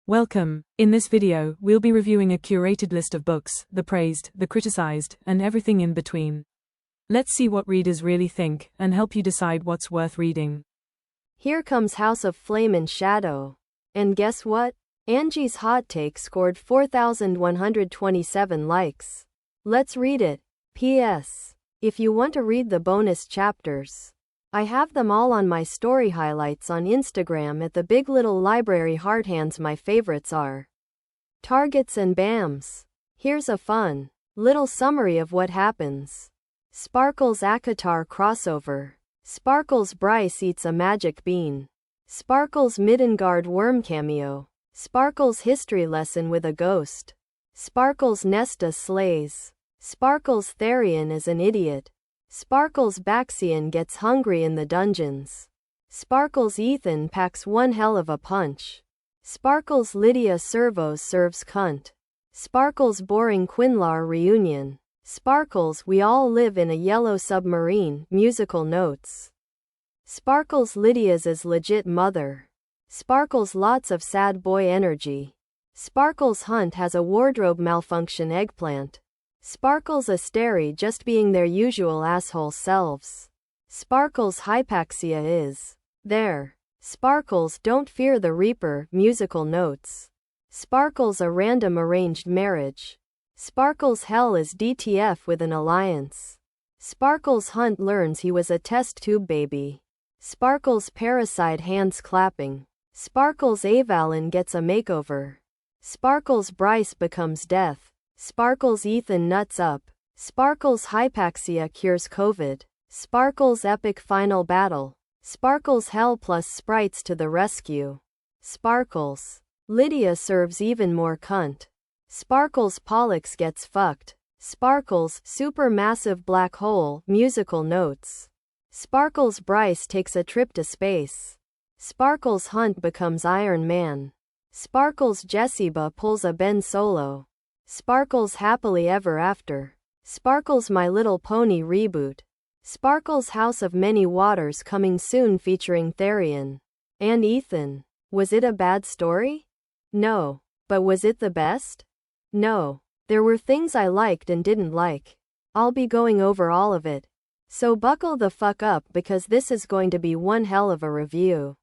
Welcome. In this video, we'll be reviewing a curated list of books, the praised, the criticized, and everything in between. Let's see what readers really think, and help you decide what's worth reading. Here comes House of Flame and Shadow. And guess what? Angie's hot take scored 4,127 likes. Let's read it. P.S. If you want to read the bonus chapters, I have them all on my story highlights on Instagram at the Big Little Library Hearthands. My favorites are Targets and Bams. Here's a fun little summary of what happens. Sparkle's ACOTAR crossover. Sparkle's Bryce eats a magic bean. Sparkle's Midgard worm cameo. Sparkle's history lesson with a ghost. Sparkle's Nesta slays. Sparkle's Therian is an idiot. Sparkle's Baxian gets hungry in the dungeons. Sparkle's Ethan packs one hell of a punch. Sparkle's Lydia Servos serves cunt. Sparkle's Boring Quinlar reunion. Sparkle's We All Live in a Yellow Submarine musical notes. Sparkle's Lydia's is legit mother. Sparkle's Lots of sad boy energy. Sparkle's Hunt has a wardrobe malfunction eggplant. Sparkle's Asteri just being their usual asshole selves. Sparkle's Hypaxia is there. Sparkle's Don't Fear the Reaper musical notes. Sparkle's A Random Arranged Marriage. Sparkle's Hell is DTF with an alliance. Sparkle's Hunt learns he was a test tube baby. Sparkle's Parasite hands clapping. Sparkle's Avalon gets a makeover. Sparkle's Bryce becomes Death. Sparkle's Ethan nuts up. Sparkle's Hypaxia cures COVID. Sparkle's Epic Final Battle. Sparkle's Hell plus Sprites to the rescue. Sparkle's Lydia serves even more cunt. Sparkle's Pollux gets fucked. Sparkle's Supermassive Black Hole musical notes. Sparkle's Bryce takes a trip to space. Sparkle's Hunt becomes Iron Man. Sparkle's Jessiba pulls a Ben Solo. Sparkle's Happily Ever After. Sparkle's My Little Pony reboot. Sparkle's House of Many Waters coming soon featuring Therian and Ethan. Was it a bad story? No. But was it the best? No. There were things I liked and didn't like. I'll be going over all of it. So buckle the fuck up because this is going to be one hell of a review.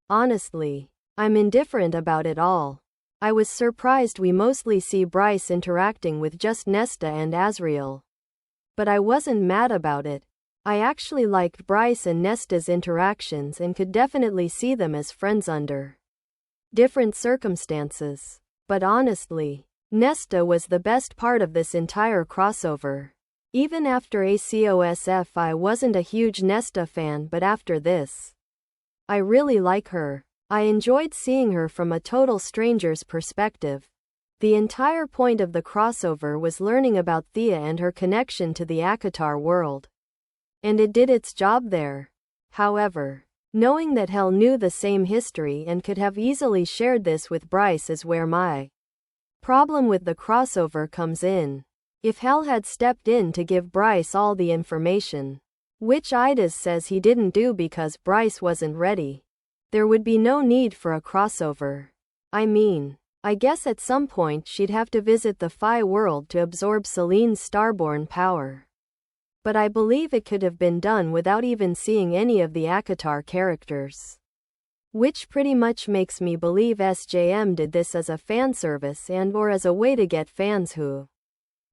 Honestly, I'm indifferent about it all. I was surprised we mostly see Bryce interacting with just Nesta and Azriel. But I wasn't mad about it. I actually liked Bryce and Nesta's interactions and could definitely see them as friends under different circumstances. But honestly, Nesta was the best part of this entire crossover. Even after ACOSF I wasn't a huge Nesta fan, but after this, I really like her. I enjoyed seeing her from a total stranger's perspective. The entire point of the crossover was learning about Thea and her connection to the ACOTAR world. And it did its job there. However, knowing that Hell knew the same history and could have easily shared this with Bryce is where my problem with the crossover comes in. If Hell had stepped in to give Bryce all the information, which Idas says he didn't do because Bryce wasn't ready, there would be no need for a crossover. I mean, I guess at some point she'd have to visit the Phi world to absorb Celine's starborn power. But I believe it could have been done without even seeing any of the ACOTAR characters. Which pretty much makes me believe SJM did this as a fan service and or as a way to get fans who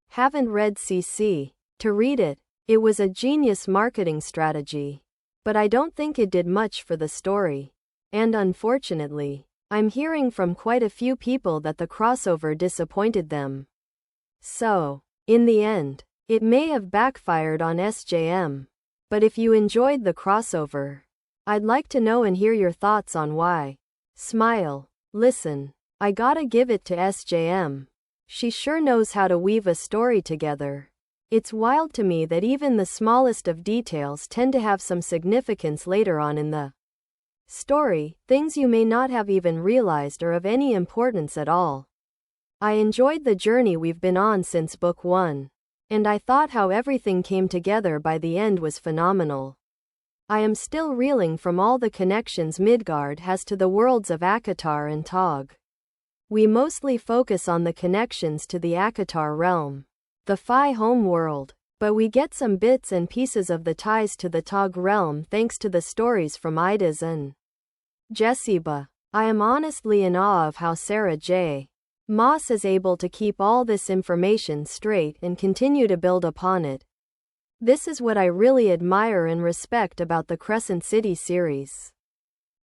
haven't read CC to read it. It was a genius marketing strategy. But I don't think it did much for the story. And unfortunately, I'm hearing from quite a few people that the crossover disappointed them. So, in the end, it may have backfired on SJM. But if you enjoyed the crossover, I'd like to know and hear your thoughts on why. Smile. Listen, I gotta give it to SJM. She sure knows how to weave a story together. It's wild to me that even the smallest of details tend to have some significance later on in the story, things you may not have even realized are of any importance at all. I enjoyed the journey we've been on since book 1. And I thought how everything came together by the end was phenomenal. I am still reeling from all the connections Midgard has to the worlds of ACOTAR and Tog. We mostly focus on the connections to the Akatar realm, the Phi home world, but we get some bits and pieces of the ties to the Tog realm thanks to the stories from Idas and Jessiba. I am honestly in awe of how Sarah J. Maas is able to keep all this information straight and continue to build upon it. This is what I really admire and respect about the Crescent City series.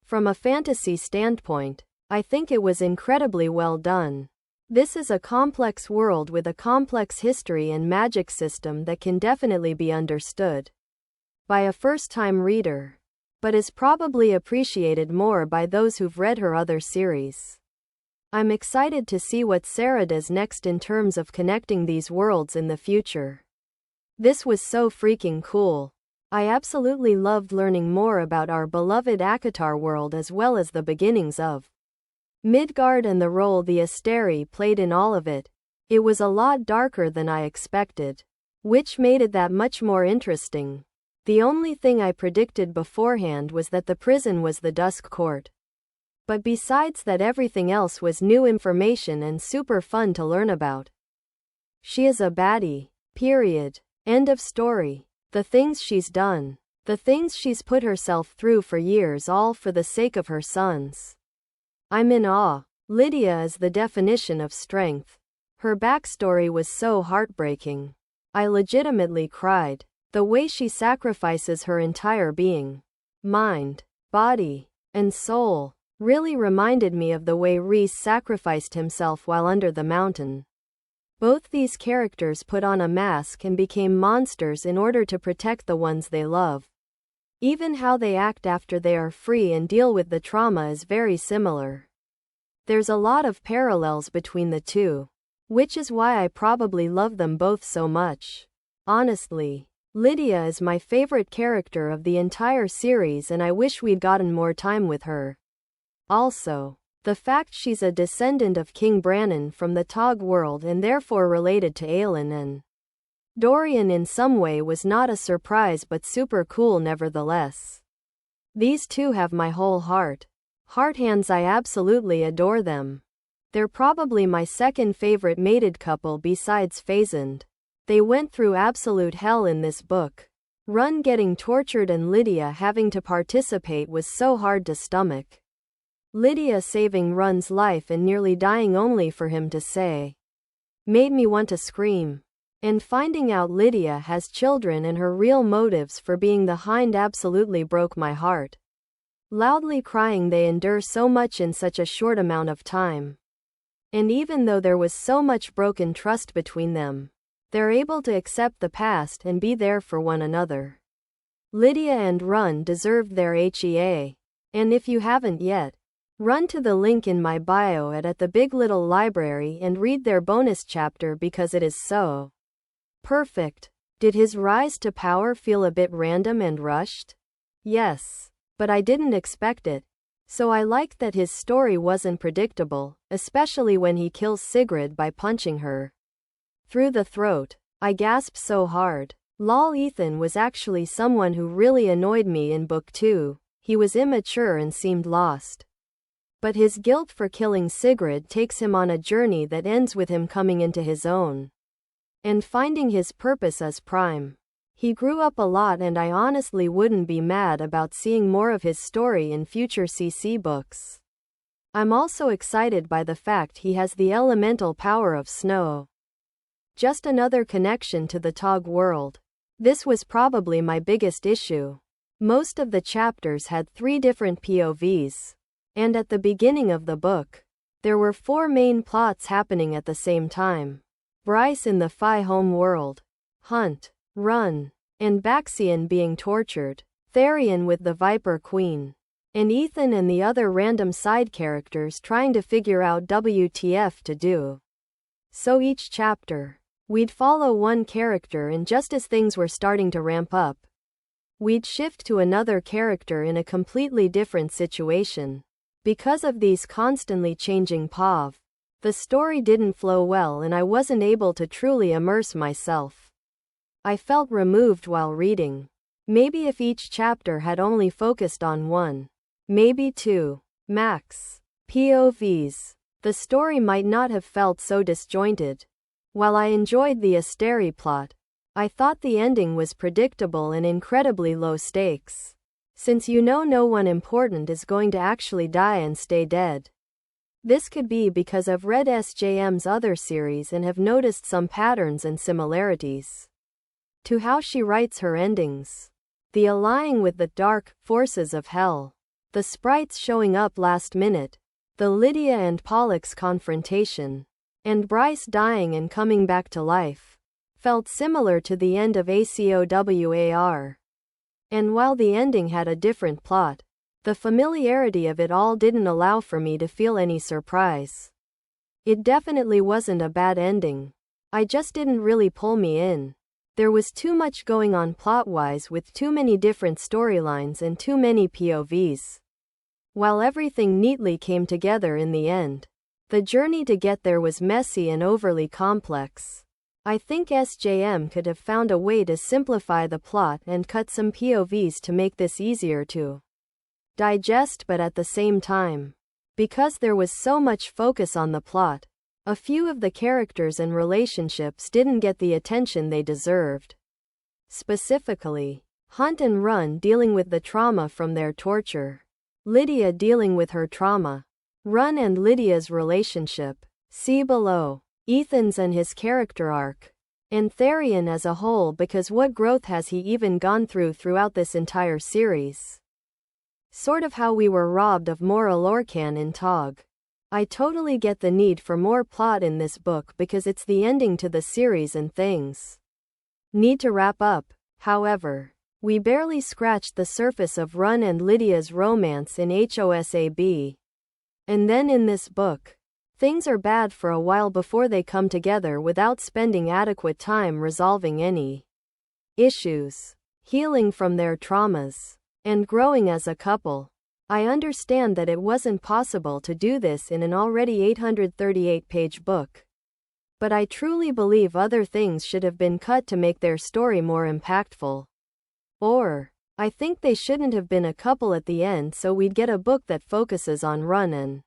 From a fantasy standpoint, I think it was incredibly well done. This is a complex world with a complex history and magic system that can definitely be understood by a first-time reader, but is probably appreciated more by those who've read her other series. I'm excited to see what Sarah does next in terms of connecting these worlds in the future. This was so freaking cool. I absolutely loved learning more about our beloved Akatar world as well as the beginnings of Midgard and the role the Asteri played in all of it. It was a lot darker than I expected, which made it that much more interesting. The only thing I predicted beforehand was that the prison was the Dusk Court. But besides that, everything else was new information and super fun to learn about. She is a baddie. Period. End of story. The things she's done. The things she's put herself through for years, all for the sake of her sons. I'm in awe. Lydia is the definition of strength. Her backstory was so heartbreaking. I legitimately cried. The way she sacrifices her entire being, mind, body, and soul, really reminded me of the way Rhys sacrificed himself while under the mountain. Both these characters put on a mask and became monsters in order to protect the ones they love. Even how they act after they are free and deal with the trauma is very similar. There's a lot of parallels between the two, which is why I probably love them both so much. Honestly, Lydia is my favorite character of the entire series and I wish we'd gotten more time with her. Also, the fact she's a descendant of King Brannon from the Tog world and therefore related to Aelin and Dorian in some way was not a surprise but super cool nevertheless. These two have my whole heart. Heart hands, I absolutely adore them. They're probably my second favorite mated couple besides Phasand. They went through absolute hell in this book. Run getting tortured and Lydia having to participate was so hard to stomach. Lydia saving Run's life and nearly dying only for him to say, made me want to scream. And finding out Lydia has children and her real motives for being the Hind absolutely broke my heart. Loudly crying, they endure so much in such a short amount of time. And even though there was so much broken trust between them, they're able to accept the past and be there for one another. Lydia and Run deserved their HEA. And if you haven't yet, run to the link in my bio at the Big Little Library and read their bonus chapter because it is so perfect. Did his rise to power feel a bit random and rushed? Yes, but I didn't expect it. So I liked that his story wasn't predictable, especially when he kills Sigrid by punching her through the throat. I gasped so hard. Lol, Ethan was actually someone who really annoyed me in book 2. He was immature and seemed lost. But his guilt for killing Sigrid takes him on a journey that ends with him coming into his own and finding his purpose as Prime. He grew up a lot and I honestly wouldn't be mad about seeing more of his story in future CC books. I'm also excited by the fact he has the elemental power of snow. Just another connection to the Tog world. This was probably my biggest issue. Most of the chapters had 3 different POVs. And at the beginning of the book, there were 4 main plots happening at the same time. Bryce in the Phi home world, Hunt, Run, and Baxian being tortured, Therian with the Viper Queen, and Ethan and the other random side characters trying to figure out WTF to do. So each chapter, we'd follow one character and just as things were starting to ramp up, we'd shift to another character in a completely different situation. Because of these constantly changing POV, the story didn't flow well and I wasn't able to truly immerse myself. I felt removed while reading. Maybe if each chapter had only focused on 1, maybe 2, max, POVs, the story might not have felt so disjointed. While I enjoyed the Asteri plot, I thought the ending was predictable and incredibly low stakes. Since no one important is going to actually die and stay dead. This could be because I've read SJM's other series and have noticed some patterns and similarities to how she writes her endings. The allying with the dark forces of hell, the sprites showing up last minute, the Lydia and Pollux confrontation, and Bryce dying and coming back to life, felt similar to the end of ACOWAR. And while the ending had a different plot, the familiarity of it all didn't allow for me to feel any surprise. It definitely wasn't a bad ending. I just didn't really pull me in. There was too much going on plot-wise with too many different storylines and too many POVs. While everything neatly came together in the end, the journey to get there was messy and overly complex. I think SJM could have found a way to simplify the plot and cut some POVs to make this easier to digest, but at the same time, because there was so much focus on the plot, a few of the characters and relationships didn't get the attention they deserved. Specifically, Hunt and Run dealing with the trauma from their torture, Lydia dealing with her trauma, Run and Lydia's relationship, see below, Ethan's and his character arc, and Therian as a whole, because what growth has he even gone through throughout this entire series? Sort of how we were robbed of more Alorcan in Tog. I totally get the need for more plot in this book because it's the ending to the series and things need to wrap up. However, we barely scratched the surface of Run and Lydia's romance in HOSAB. And then in this book, things are bad for a while before they come together without spending adequate time resolving any issues, healing from their traumas, and growing as a couple. I understand that it wasn't possible to do this in an already 838-page book. But I truly believe other things should have been cut to make their story more impactful. Or, I think they shouldn't have been a couple at the end so we'd get a book that focuses on Run and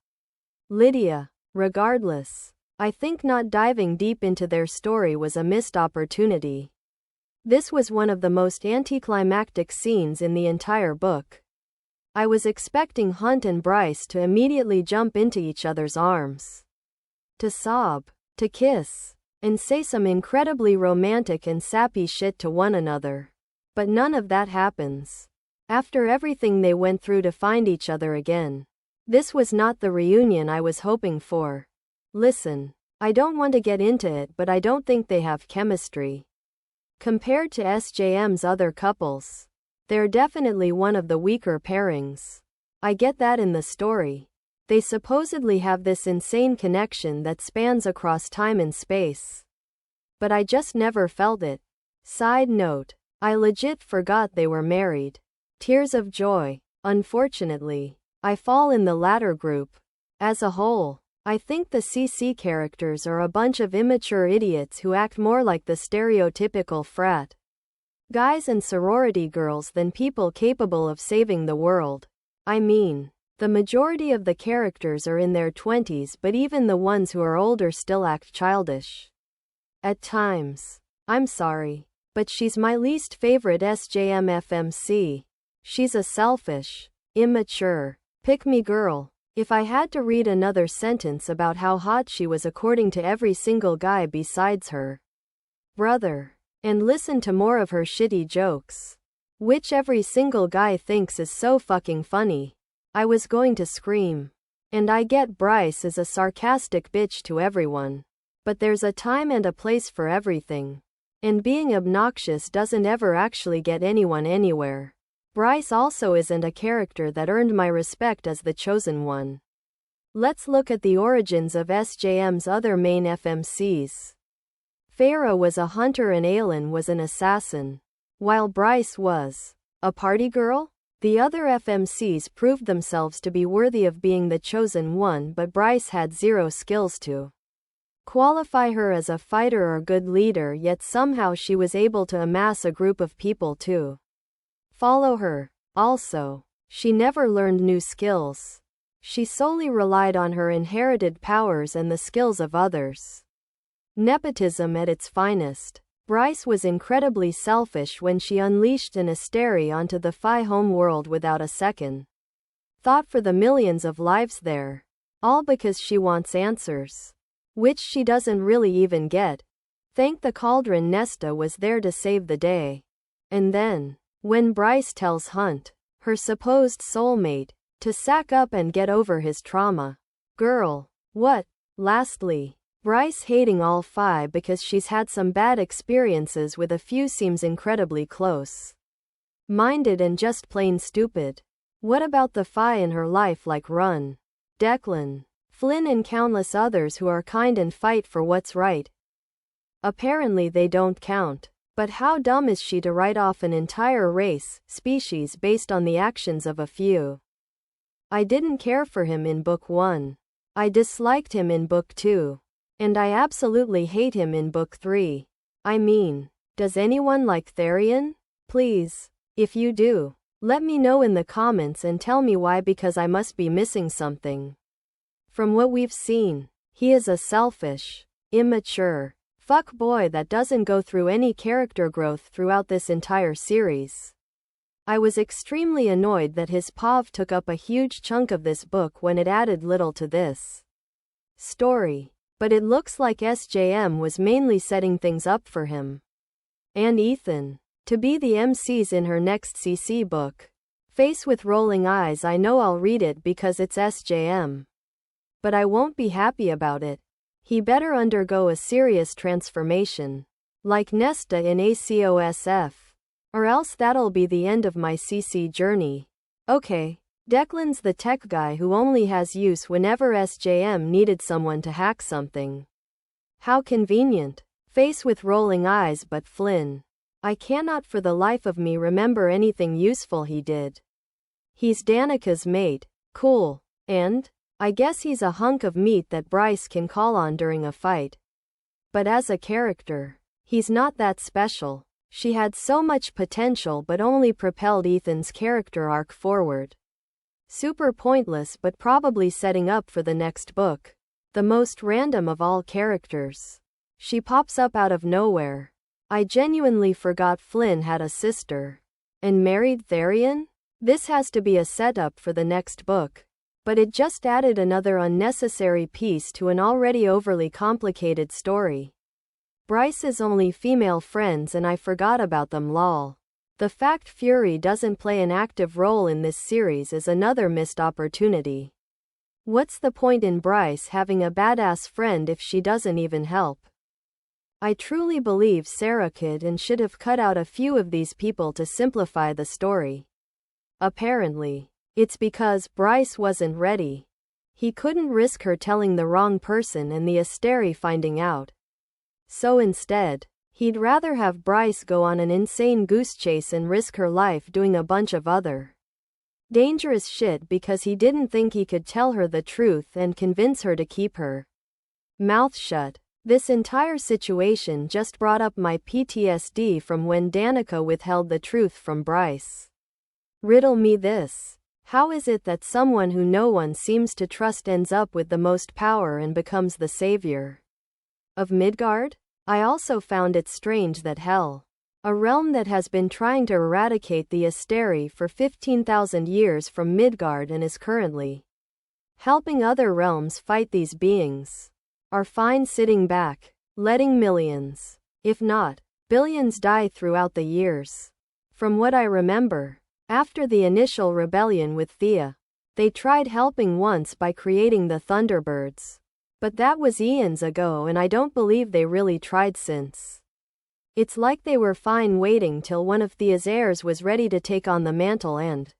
Lydia. Regardless, I think not diving deep into their story was a missed opportunity. This was one of the most anticlimactic scenes in the entire book. I was expecting Hunt and Bryce to immediately jump into each other's arms, to sob, to kiss, and say some incredibly romantic and sappy shit to one another. But none of that happens. After everything they went through to find each other again, this was not the reunion I was hoping for. Listen, I don't want to get into it, but I don't think they have chemistry. Compared to SJM's other couples, they're definitely one of the weaker pairings. I get that in the story. They supposedly have this insane connection that spans across time and space. But I just never felt it. Side note, I legit forgot they were married. Tears of joy. Unfortunately, I fall in the latter group. As a whole, I think the CC characters are a bunch of immature idiots who act more like the stereotypical frat guys and sorority girls than people capable of saving the world. I mean, the majority of the characters are in their 20s, but even the ones who are older still act childish at times. I'm sorry, but she's my least favorite SJM FMC. She's a selfish, immature, pick-me girl. If I had to read another sentence about how hot she was according to every single guy besides her brother, and listen to more of her shitty jokes, which every single guy thinks is so fucking funny, I was going to scream. And I get Bryce is a sarcastic bitch to everyone. But there's a time and a place for everything. And being obnoxious doesn't ever actually get anyone anywhere. Bryce also isn't a character that earned my respect as the chosen one. Let's look at the origins of SJM's other main FMCs. Farah was a hunter and Aylin was an assassin, while Bryce was a party girl. The other FMCs proved themselves to be worthy of being the chosen one, but Bryce had zero skills to qualify her as a fighter or good leader, yet somehow she was able to amass a group of people to follow her. Also, she never learned new skills. She solely relied on her inherited powers and the skills of others. Nepotism at its finest. Bryce was incredibly selfish when she unleashed an Asteri onto the Phi home world without a second thought for the millions of lives there. All because she wants answers. Which she doesn't really even get. Thank the cauldron Nesta was there to save the day. And then, when Bryce tells Hunt, her supposed soulmate, to sack up and get over his trauma. Girl, what? Lastly, Bryce hating all Phi because she's had some bad experiences with a few seems incredibly close-minded and just plain stupid. What about the Phi in her life like Run, Declan, Flynn and countless others who are kind and fight for what's right? Apparently they don't count. But how dumb is she to write off an entire race, species based on the actions of a few? I didn't care for him in Book 1. I disliked him in Book 2. And I absolutely hate him in Book 3. I mean, does anyone like Therian? Please. If you do, let me know in the comments and tell me why, because I must be missing something. From what we've seen, he is a selfish, immature fuck boy that doesn't go through any character growth throughout this entire series. I was extremely annoyed that his POV took up a huge chunk of this book when it added little to this story. But it looks like SJM was mainly setting things up for him and Ethan to be the MCs in her next CC book. Face with rolling eyes. I know I'll read it because it's SJM. But I won't be happy about it. He better undergo a serious transformation, like Nesta in ACOSF, or else that'll be the end of my CC journey. Okay, Declan's the tech guy who only has use whenever SJM needed someone to hack something. How convenient. Face with rolling eyes. But Flynn, I cannot for the life of me remember anything useful he did. He's Danica's mate, cool, and I guess he's a hunk of meat that Bryce can call on during a fight. But as a character, he's not that special. She had so much potential but only propelled Ethan's character arc forward. Super pointless, but probably setting up for the next book. The most random of all characters. She pops up out of nowhere. I genuinely forgot Flynn had a sister. And married Therian? This has to be a setup for the next book. But it just added another unnecessary piece to an already overly complicated story. Bryce's only female friends and I forgot about them, lol. The fact Fury doesn't play an active role in this series is another missed opportunity. What's the point in Bryce having a badass friend if she doesn't even help? I truly believe Saara could and should have cut out a few of these people to simplify the story. Apparently, it's because Bryce wasn't ready. He couldn't risk her telling the wrong person and the Asteri finding out. So instead, he'd rather have Bryce go on an insane goose chase and risk her life doing a bunch of other dangerous shit because he didn't think he could tell her the truth and convince her to keep her mouth shut. This entire situation just brought up my PTSD from when Danica withheld the truth from Bryce. Riddle me this. How is it that someone who no one seems to trust ends up with the most power and becomes the savior of Midgard? I also found it strange that Hell, a realm that has been trying to eradicate the Asteri for 15,000 years from Midgard and is currently helping other realms fight these beings, are fine sitting back, letting millions, if not billions, die throughout the years. From what I remember, after the initial rebellion with Thea, they tried helping once by creating the Thunderbirds. But that was eons ago and I don't believe they really tried since. It's like they were fine waiting till one of Thea's heirs was ready to take on the mantle and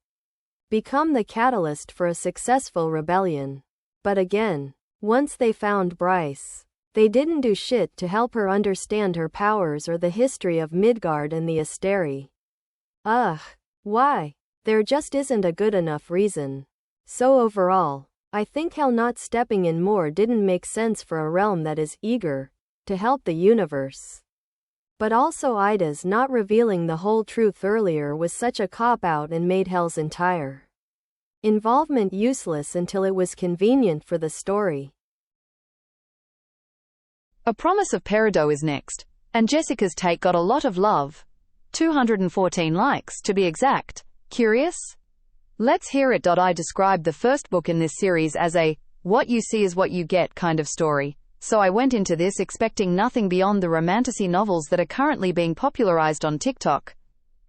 become the catalyst for a successful rebellion. But again, once they found Bryce, they didn't do shit to help her understand her powers or the history of Midgard and the Asteri. Ugh. Why? There just isn't a good enough reason. So overall, I think Hell not stepping in more didn't make sense for a realm that is eager to help the universe. But also Ida's not revealing the whole truth earlier was such a cop-out and made Hell's entire Involvement useless until it was convenient for the story. A Promise of Peridot is next, and Jessica's take got a lot of love. 214 likes, to be exact. Curious? Let's hear it. I described the first book in this series as a what you see is what you get kind of story, so I went into this expecting nothing beyond the romantasy novels that are currently being popularized on TikTok.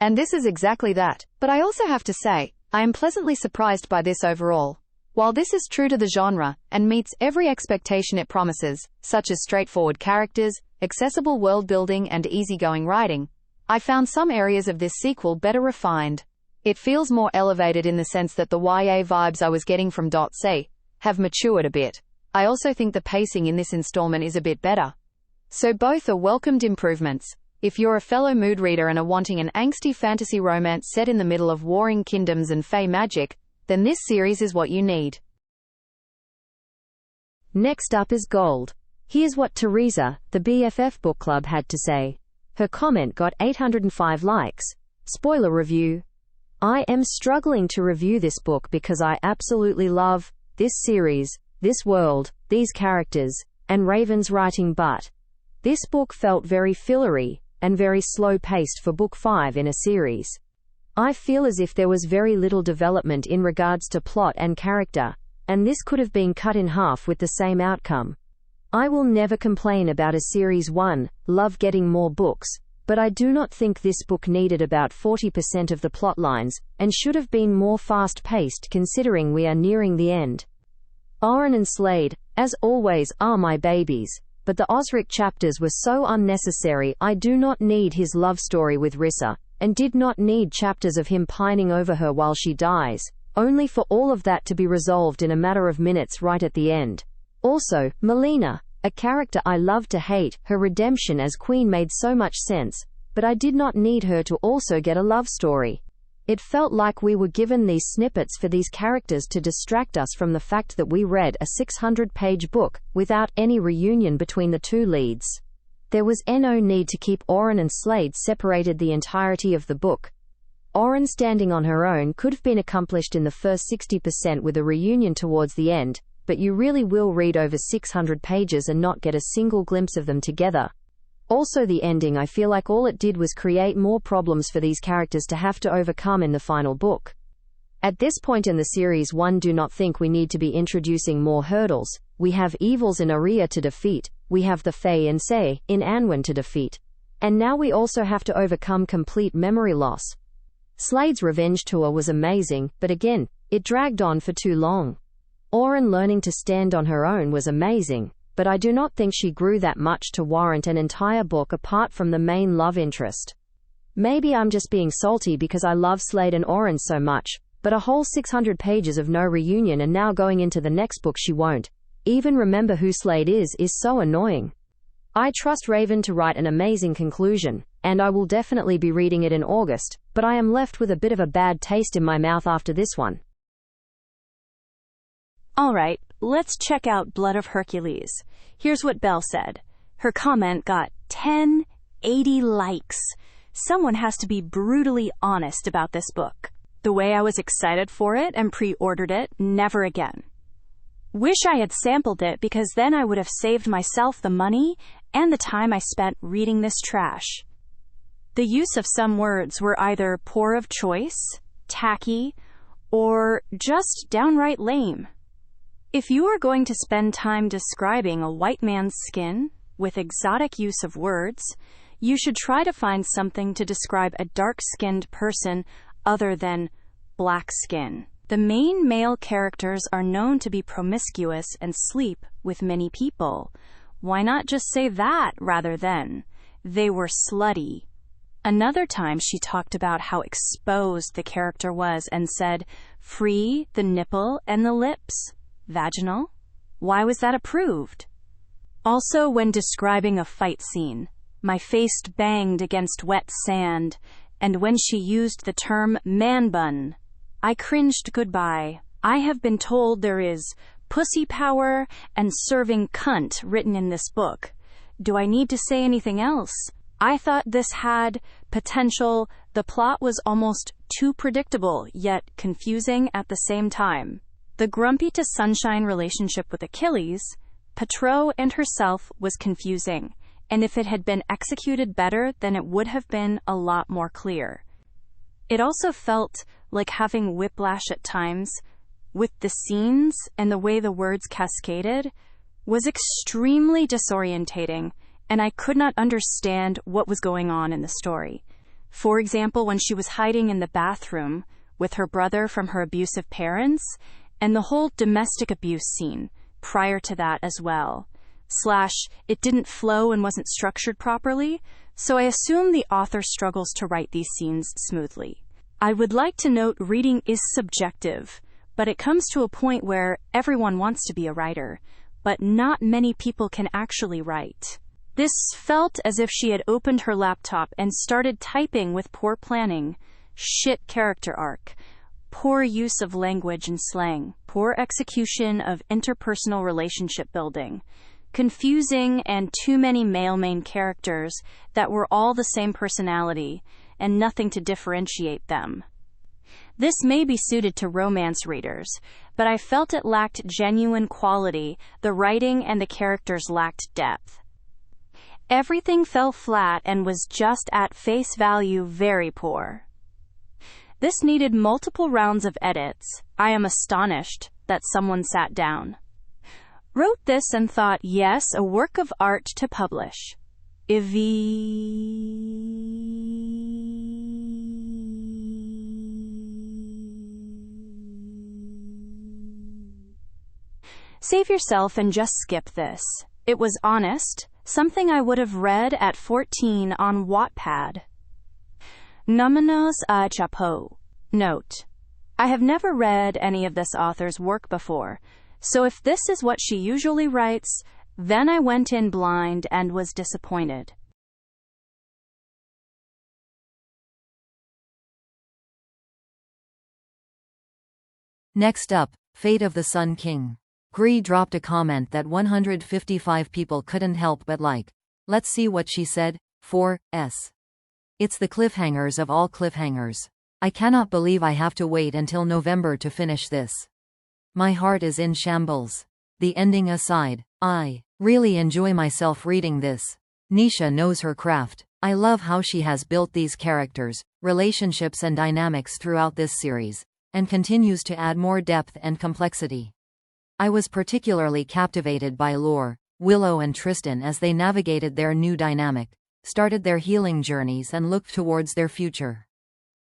And this is exactly that. But I also have to say, I am pleasantly surprised by this overall. While this is true to the genre, and meets every expectation it promises, such as straightforward characters, accessible world building and easygoing writing, I found some areas of this sequel better refined. It feels more elevated in the sense that the YA vibes I was getting from .c have matured a bit. I also think the pacing in this installment is a bit better. So both are welcomed improvements. If you're a fellow mood reader and are wanting an angsty fantasy romance set in the middle of warring kingdoms and fey magic, then this series is what you need. Next up is Gold. Here's what Teresa, the BFF book club, had to say. Her comment got 805 likes. Spoiler review. I am struggling to review this book because I absolutely love this series, this world, these characters, and Raven's writing, but this book felt very fillery and very slow-paced for book 5 in a series. I feel as if there was very little development in regards to plot and character, and this could have been cut in half with the same outcome. I will never complain about a Series 1, love getting more books, but I do not think this book needed about 40% of the plot lines, and should have been more fast-paced considering we are nearing the end. Owen and Slade, as always, are my babies, but the Osric chapters were so unnecessary. I do not need his love story with Rissa, and did not need chapters of him pining over her while she dies, only for all of that to be resolved in a matter of minutes right at the end. Also, Melina, a character I love to hate, her redemption as queen made so much sense, but I did not need her to also get a love story. It felt like we were given these snippets for these characters to distract us from the fact that we read a 600-page book without any reunion between the two leads. There was no need to keep Owen and Slade separated the entirety of the book. Owen standing on her own could have been accomplished in the first 60% with a reunion towards the end, but you really will read over 600 pages and not get a single glimpse of them together. Also, the ending, I feel like all it did was create more problems for these characters to have to overcome in the final book. At this point in the series, one do not think we need to be introducing more hurdles. We have evils in Aria to defeat, we have the Fae and Say in Anwen to defeat, and now we also have to overcome complete memory loss. Slade's revenge tour was amazing, but again, it dragged on for too long. Owen learning to stand on her own was amazing, but I do not think she grew that much to warrant an entire book apart from the main love interest. Maybe I'm just being salty because I love Slade and Owen so much, but a whole 600 pages of no reunion, and now going into the next book she won't even remember who Slade is so annoying. I trust Raven to write an amazing conclusion, and I will definitely be reading it in August, but I am left with a bit of a bad taste in my mouth after this one. Alright, let's check out Blood of Hercules. Here's what Belle said. Her comment got 1080 likes. Someone has to be brutally honest about this book. The way I was excited for it and pre-ordered it, never again. Wish I had sampled it because then I would have saved myself the money and the time I spent reading this trash. The use of some words were either poor of choice, tacky, or just downright lame. If you are going to spend time describing a white man's skin with exotic use of words, you should try to find something to describe a dark-skinned person other than black skin. The main male characters are known to be promiscuous and sleep with many people. Why not just say that rather than, they were slutty? Another time she talked about how exposed the character was and said, free the nipple and the lips. Vaginal? Why was that approved? Also, when describing a fight scene, my face banged against wet sand, and when she used the term man bun, I cringed goodbye. I have been told there is pussy power and serving cunt written in this book. Do I need to say anything else? I thought this had potential. The plot was almost too predictable, yet confusing at the same time. The grumpy to sunshine relationship with Achilles, Peridot and herself, was confusing, and if it had been executed better, then it would have been a lot more clear. It also felt like having whiplash at times, with the scenes and the way the words cascaded, was extremely disorientating, and I could not understand what was going on in the story. For example, when she was hiding in the bathroom with her brother from her abusive parents, and the whole domestic abuse scene prior to that as well. It didn't flow and wasn't structured properly, so I assume the author struggles to write these scenes smoothly. I would like to note reading is subjective, but it comes to a point where everyone wants to be a writer, but not many people can actually write. This felt as if she had opened her laptop and started typing with poor planning, shit character arc, poor use of language and slang, poor execution of interpersonal relationship building, confusing and too many male main characters that were all the same personality and nothing to differentiate them. This may be suited to romance readers, but I felt it lacked genuine quality. The writing and the characters lacked depth. Everything fell flat and was just at face value very poor. This needed multiple rounds of edits. I am astonished that someone sat down, wrote this and thought, yes, a work of art to publish. Save yourself and just skip this. It was honest, something I would have read at 14 on Wattpad. Nomenos a chapeau. Note: I have never read any of this author's work before, so if this is what she usually writes, then I went in blind and was disappointed. Next up, Fate of the Sun King. Gree dropped a comment that 155 people couldn't help but like. Let's see what she said. 4S. It's the cliffhangers of all cliffhangers. I cannot believe I have to wait until November to finish this. My heart is in shambles. The ending aside, I really enjoy myself reading this. Nisha knows her craft. I love how she has built these characters, relationships and dynamics throughout this series, and continues to add more depth and complexity. I was particularly captivated by Lore, Willow and Tristan as they navigated their new dynamic, started their healing journeys and looked towards their future.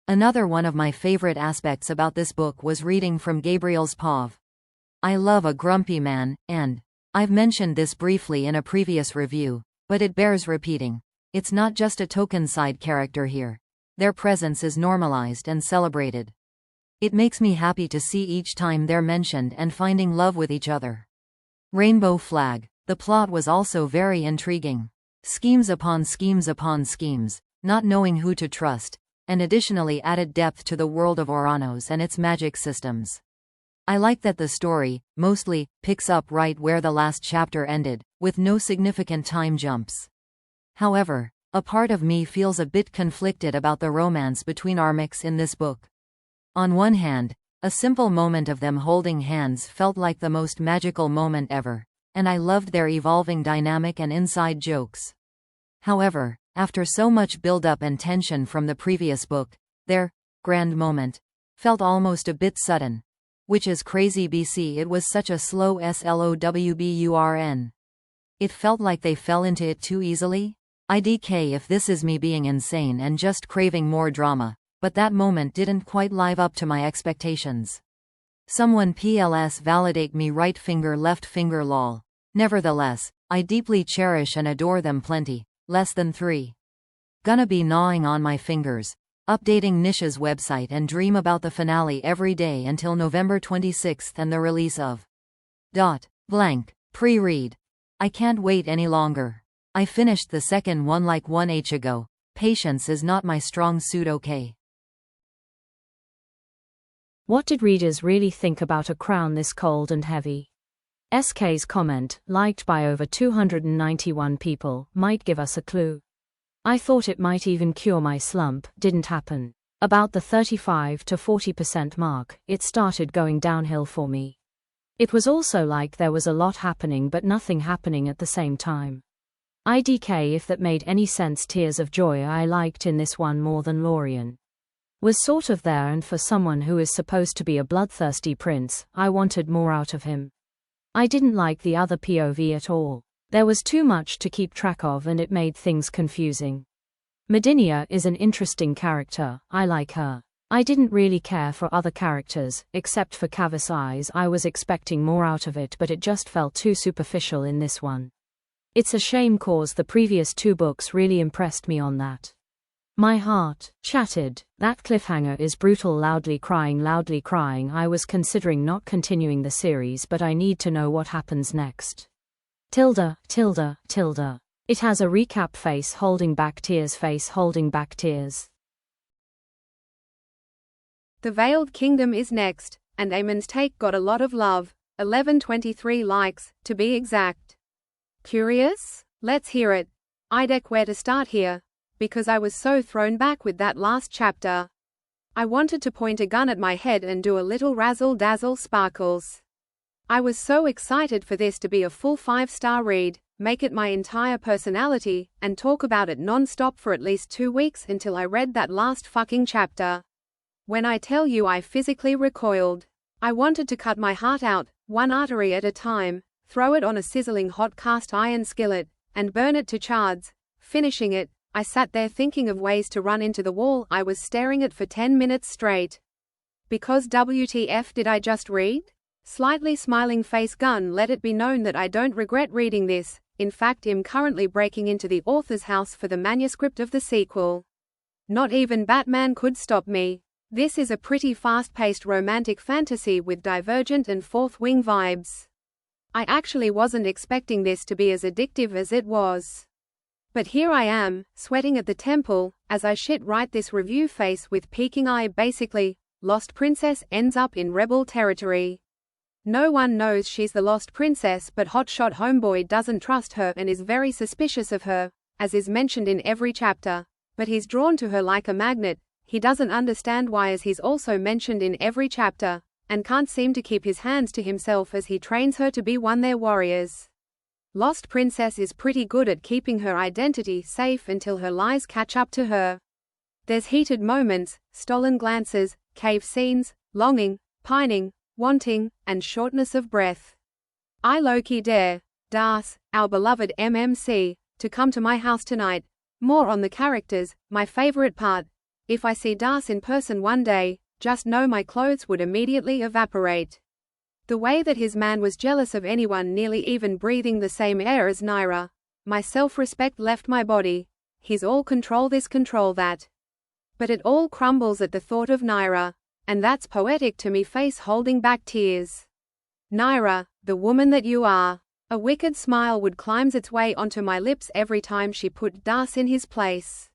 Another one of my favorite aspects about this book was reading from Gabriel's POV. I love a grumpy man, and I've mentioned this briefly in a previous review, but it bears repeating. It's not just a token side character here. Their presence is normalized and celebrated. It makes me happy to see each time they're mentioned and finding love with each other. Rainbow Flag. The plot was also very intriguing. Schemes upon schemes upon schemes, not knowing who to trust, and additionally added depth to the world of Oranos and its magic systems. I like that the story, mostly, picks up right where the last chapter ended, with no significant time jumps. However, a part of me feels a bit conflicted about the romance between Armix in this book. On one hand, a simple moment of them holding hands felt like the most magical moment ever, and I loved their evolving dynamic and inside jokes. However, after so much build-up and tension from the previous book, their grand moment felt almost a bit sudden. Which is crazy BC, it was such a slow slowburn. It felt like they fell into it too easily. IDK if this is me being insane and just craving more drama, but that moment didn't quite live up to my expectations. Someone PLS validate me right finger left finger lol. Nevertheless, I deeply cherish and adore them plenty. Less than 3. Gonna be gnawing on my fingers, updating Nisha's website and dream about the finale every day until November 26th and the release of Pre-read. I can't wait any longer. I finished the second one like 1h ago. Patience is not my strong suit, okay? What did readers really think about A Crown This Cold and Heavy? SK's comment, liked by over 291 people, might give us a clue. I thought it might even cure my slump, didn't happen. About the 35 to 40% mark, it started going downhill for me. It was also like there was a lot happening but nothing happening at the same time. IDK, if that made any sense. Tears of joy I liked in this one more than Lorien. Was sort of there, and for someone who is supposed to be a bloodthirsty prince, I wanted more out of him. I didn't like the other POV at all. There was too much to keep track of and it made things confusing. Medinia is an interesting character, I like her. I didn't really care for other characters, except for Cavis Eyes. I was expecting more out of it but it just felt too superficial in this one. It's a shame cause the previous 2 books really impressed me on that. My heart shattered. That cliffhanger is brutal. Loudly crying. I was considering not continuing the series but I need to know what happens next. Tilda. It has a recap. Face holding back tears. Face holding back tears. The Veiled Kingdom is next, and Amon's take got a lot of love, 1123 likes, to be exact. Curious? Let's hear it. IDK, where to start here? Because I was so thrown back with that last chapter. I wanted to point a gun at my head and do a little razzle-dazzle sparkles. I was so excited for this to be a full 5-star read, make it my entire personality, and talk about it non-stop for at least 2 weeks until I read that last fucking chapter. When I tell you I physically recoiled. I wanted to cut my heart out, one artery at a time, throw it on a sizzling hot cast iron skillet, and burn it to shards. Finishing it, I sat there thinking of ways to run into the wall I was staring at for 10 minutes straight. Because WTF did I just read? Slightly smiling face gun. Let it be known that I don't regret reading this. In fact, I'm currently breaking into the author's house for the manuscript of the sequel. Not even Batman could stop me. This is a pretty fast-paced romantic fantasy with Divergent and Fourth Wing vibes. I actually wasn't expecting this to be as addictive as it was. But here I am, sweating at the temple, as I shit write this review. Face with peeking eye. Basically, Lost Princess ends up in rebel territory. No one knows she's the Lost Princess, but Hotshot Homeboy doesn't trust her and is very suspicious of her, as is mentioned in every chapter. But he's drawn to her like a magnet. He doesn't understand why, as he's also mentioned in every chapter, and can't seem to keep his hands to himself as he trains her to be one of their warriors. Lost Princess is pretty good at keeping her identity safe until her lies catch up to her. There's heated moments, stolen glances, cave scenes, longing, pining, wanting, and shortness of breath. I low-key dare Durst, our beloved MMC, to come to my house tonight. More on the characters, my favorite part. If I see Durst in person one day, just know my clothes would immediately evaporate. The way that his man was jealous of anyone nearly even breathing the same air as Naira. My self-respect left my body. He's all control this, control that. But it all crumbles at the thought of Naira. And that's poetic to me. Face holding back tears. Naira, the woman that you are. A wicked smile would climb its way onto my lips every time she put Durst in his place.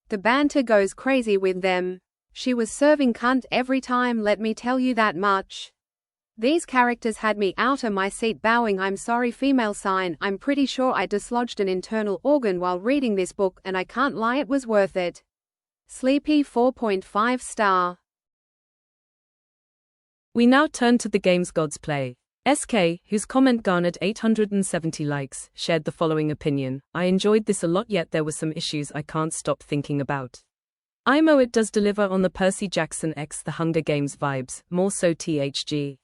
The banter goes crazy with them. She was serving cunt every time, let me tell you that much. These characters had me out of my seat bowing. I'm sorry, female sign. I'm pretty sure I dislodged an internal organ while reading this book, and I can't lie, it was worth it. Sleepy 4.5 star. We now turn to the game's God's Play. SK, whose comment garnered 870 likes, shared the following opinion. I enjoyed this a lot, yet there were some issues I can't stop thinking about. IMO, it does deliver on the Percy Jackson x The Hunger Games vibes, more so THG.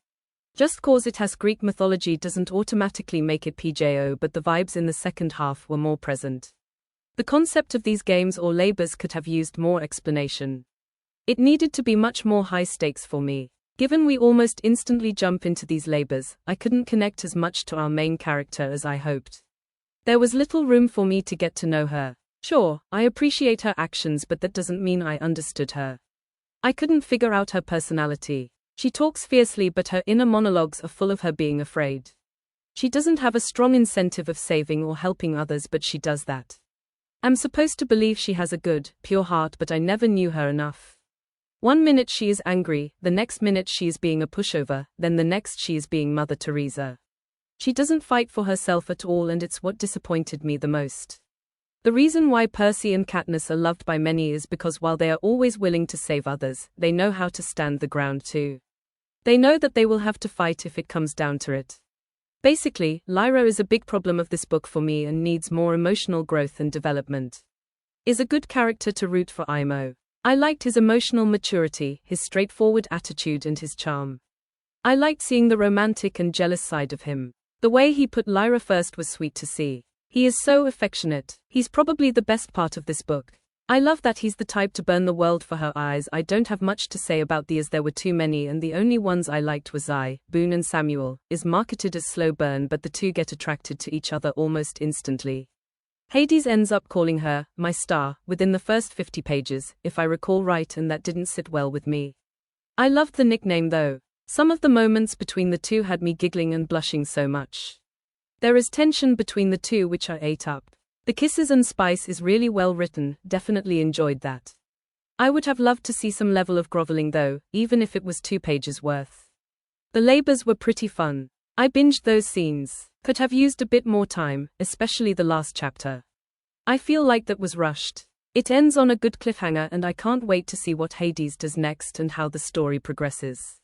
Just cause it has Greek mythology doesn't automatically make it PJO, but the vibes in the second half were more present. The concept of these games or labors could have used more explanation. It needed to be much more high stakes for me. Given we almost instantly jump into these labors, I couldn't connect as much to our main character as I hoped. There was little room for me to get to know her. Sure, I appreciate her actions, but that doesn't mean I understood her. I couldn't figure out her personality. She talks fiercely, but her inner monologues are full of her being afraid. She doesn't have a strong incentive of saving or helping others, but she does that. I'm supposed to believe she has a good, pure heart, but I never knew her enough. One minute she is angry, the next minute she is being a pushover, then the next she is being Mother Teresa. She doesn't fight for herself at all, and it's what disappointed me the most. The reason why Percy and Katniss are loved by many is because while they are always willing to save others, they know how to stand the ground too. They know that they will have to fight if it comes down to it. Basically, Lyra is a big problem of this book for me and needs more emotional growth and development. Is a good character to root for Imo. I liked his emotional maturity, his straightforward attitude and his charm. I liked seeing the romantic and jealous side of him. The way he put Lyra first was sweet to see. He is so affectionate. He's probably the best part of this book. I love that he's the type to burn the world for her eyes. I don't have much to say about these, there were too many and the only ones I liked were Zai, Boone and Samuel, is marketed as slow burn but the two get attracted to each other almost instantly. Hades ends up calling her, my star, within the first 50 pages, if I recall right, and that didn't sit well with me. I loved the nickname though. Some of the moments between the two had me giggling and blushing so much. There is tension between the two which I ate up. The kisses and spice is really well written, definitely enjoyed that. I would have loved to see some level of groveling though, even if it was 2 pages worth. The labors were pretty fun. I binged those scenes. Could have used a bit more time, especially the last chapter. I feel like that was rushed. It ends on a good cliffhanger and I can't wait to see what Hades does next and how the story progresses.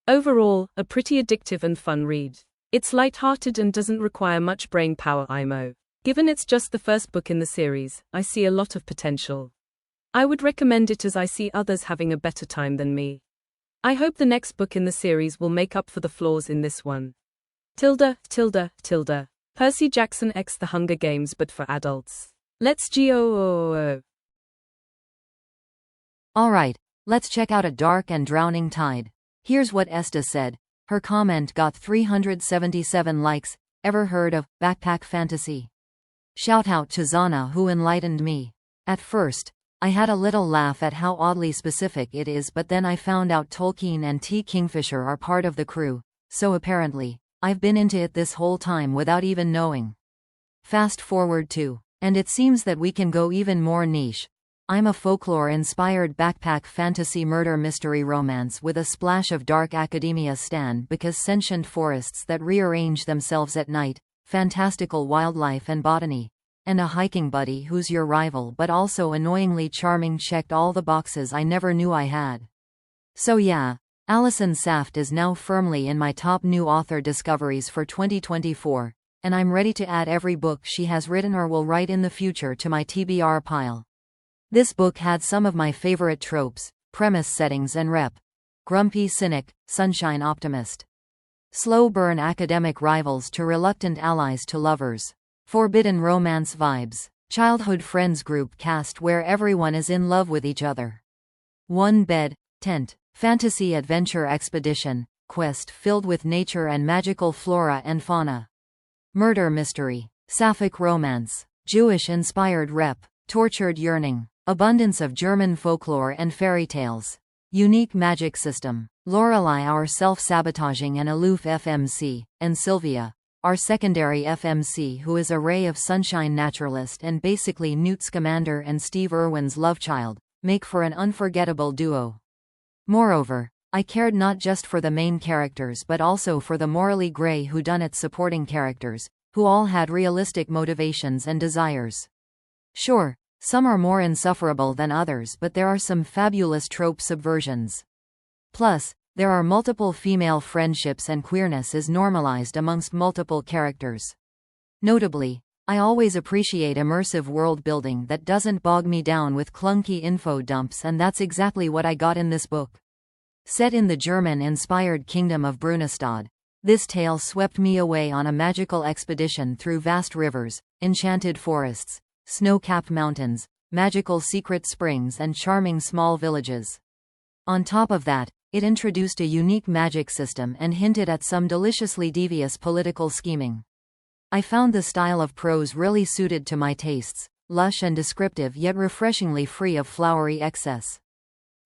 Overall, a pretty addictive and fun read. It's light-hearted and doesn't require much brain power. Imo. Given it's just the first book in the series, I see a lot of potential. I would recommend it as I see others having a better time than me. I hope the next book in the series will make up for the flaws in this one. Percy Jackson x The Hunger Games but for adults. Let's go. Alright, let's check out A Dark and Drowning Tide. Here's what Esta said. Her comment got 377 likes. Ever heard of Backpack Fantasy? Shout out to Zana who enlightened me. At first, I had a little laugh at how oddly specific it is, but then I found out Tolkien and T. Kingfisher are part of the crew, so apparently, I've been into it this whole time without even knowing. Fast forward to, and it seems that we can go even more niche. I'm a folklore-inspired backpack fantasy murder mystery romance with a splash of dark academia stan because sentient forests that rearrange themselves at night, fantastical wildlife and botany, and a hiking buddy who's your rival but also annoyingly charming checked all the boxes I never knew I had. So yeah, Allison Saft is now firmly in my top new author discoveries for 2024, and I'm ready to add every book she has written or will write in the future to my TBR pile. This book had some of my favorite tropes, premise settings and rep. Grumpy cynic, sunshine optimist. Slow burn academic rivals to reluctant allies to lovers. Forbidden romance vibes. Childhood friends group cast where everyone is in love with each other. One bed, tent, fantasy adventure expedition, quest filled with nature and magical flora and fauna. Murder mystery. Sapphic romance. Jewish-inspired rep. Tortured yearning. Abundance of German folklore and fairy tales. Unique magic system. Lorelei, our self-sabotaging and aloof FMC, and Sylvia, our secondary FMC who is a ray of sunshine naturalist and basically Newt Scamander and Steve Irwin's lovechild, make for an unforgettable duo. Moreover, I cared not just for the main characters but also for the morally grey whodunit supporting characters, who all had realistic motivations and desires. Sure, some are more insufferable than others, but there are some fabulous trope subversions. Plus, there are multiple female friendships and queerness is normalized amongst multiple characters. Notably, I always appreciate immersive world building that doesn't bog me down with clunky info dumps, and that's exactly what I got in this book. Set in the German-inspired kingdom of Brunestad, this tale swept me away on a magical expedition through vast rivers, enchanted forests, snow-capped mountains, magical secret springs and charming small villages. On top of that, it introduced a unique magic system and hinted at some deliciously devious political scheming. I found the style of prose really suited to my tastes, lush and descriptive yet refreshingly free of flowery excess.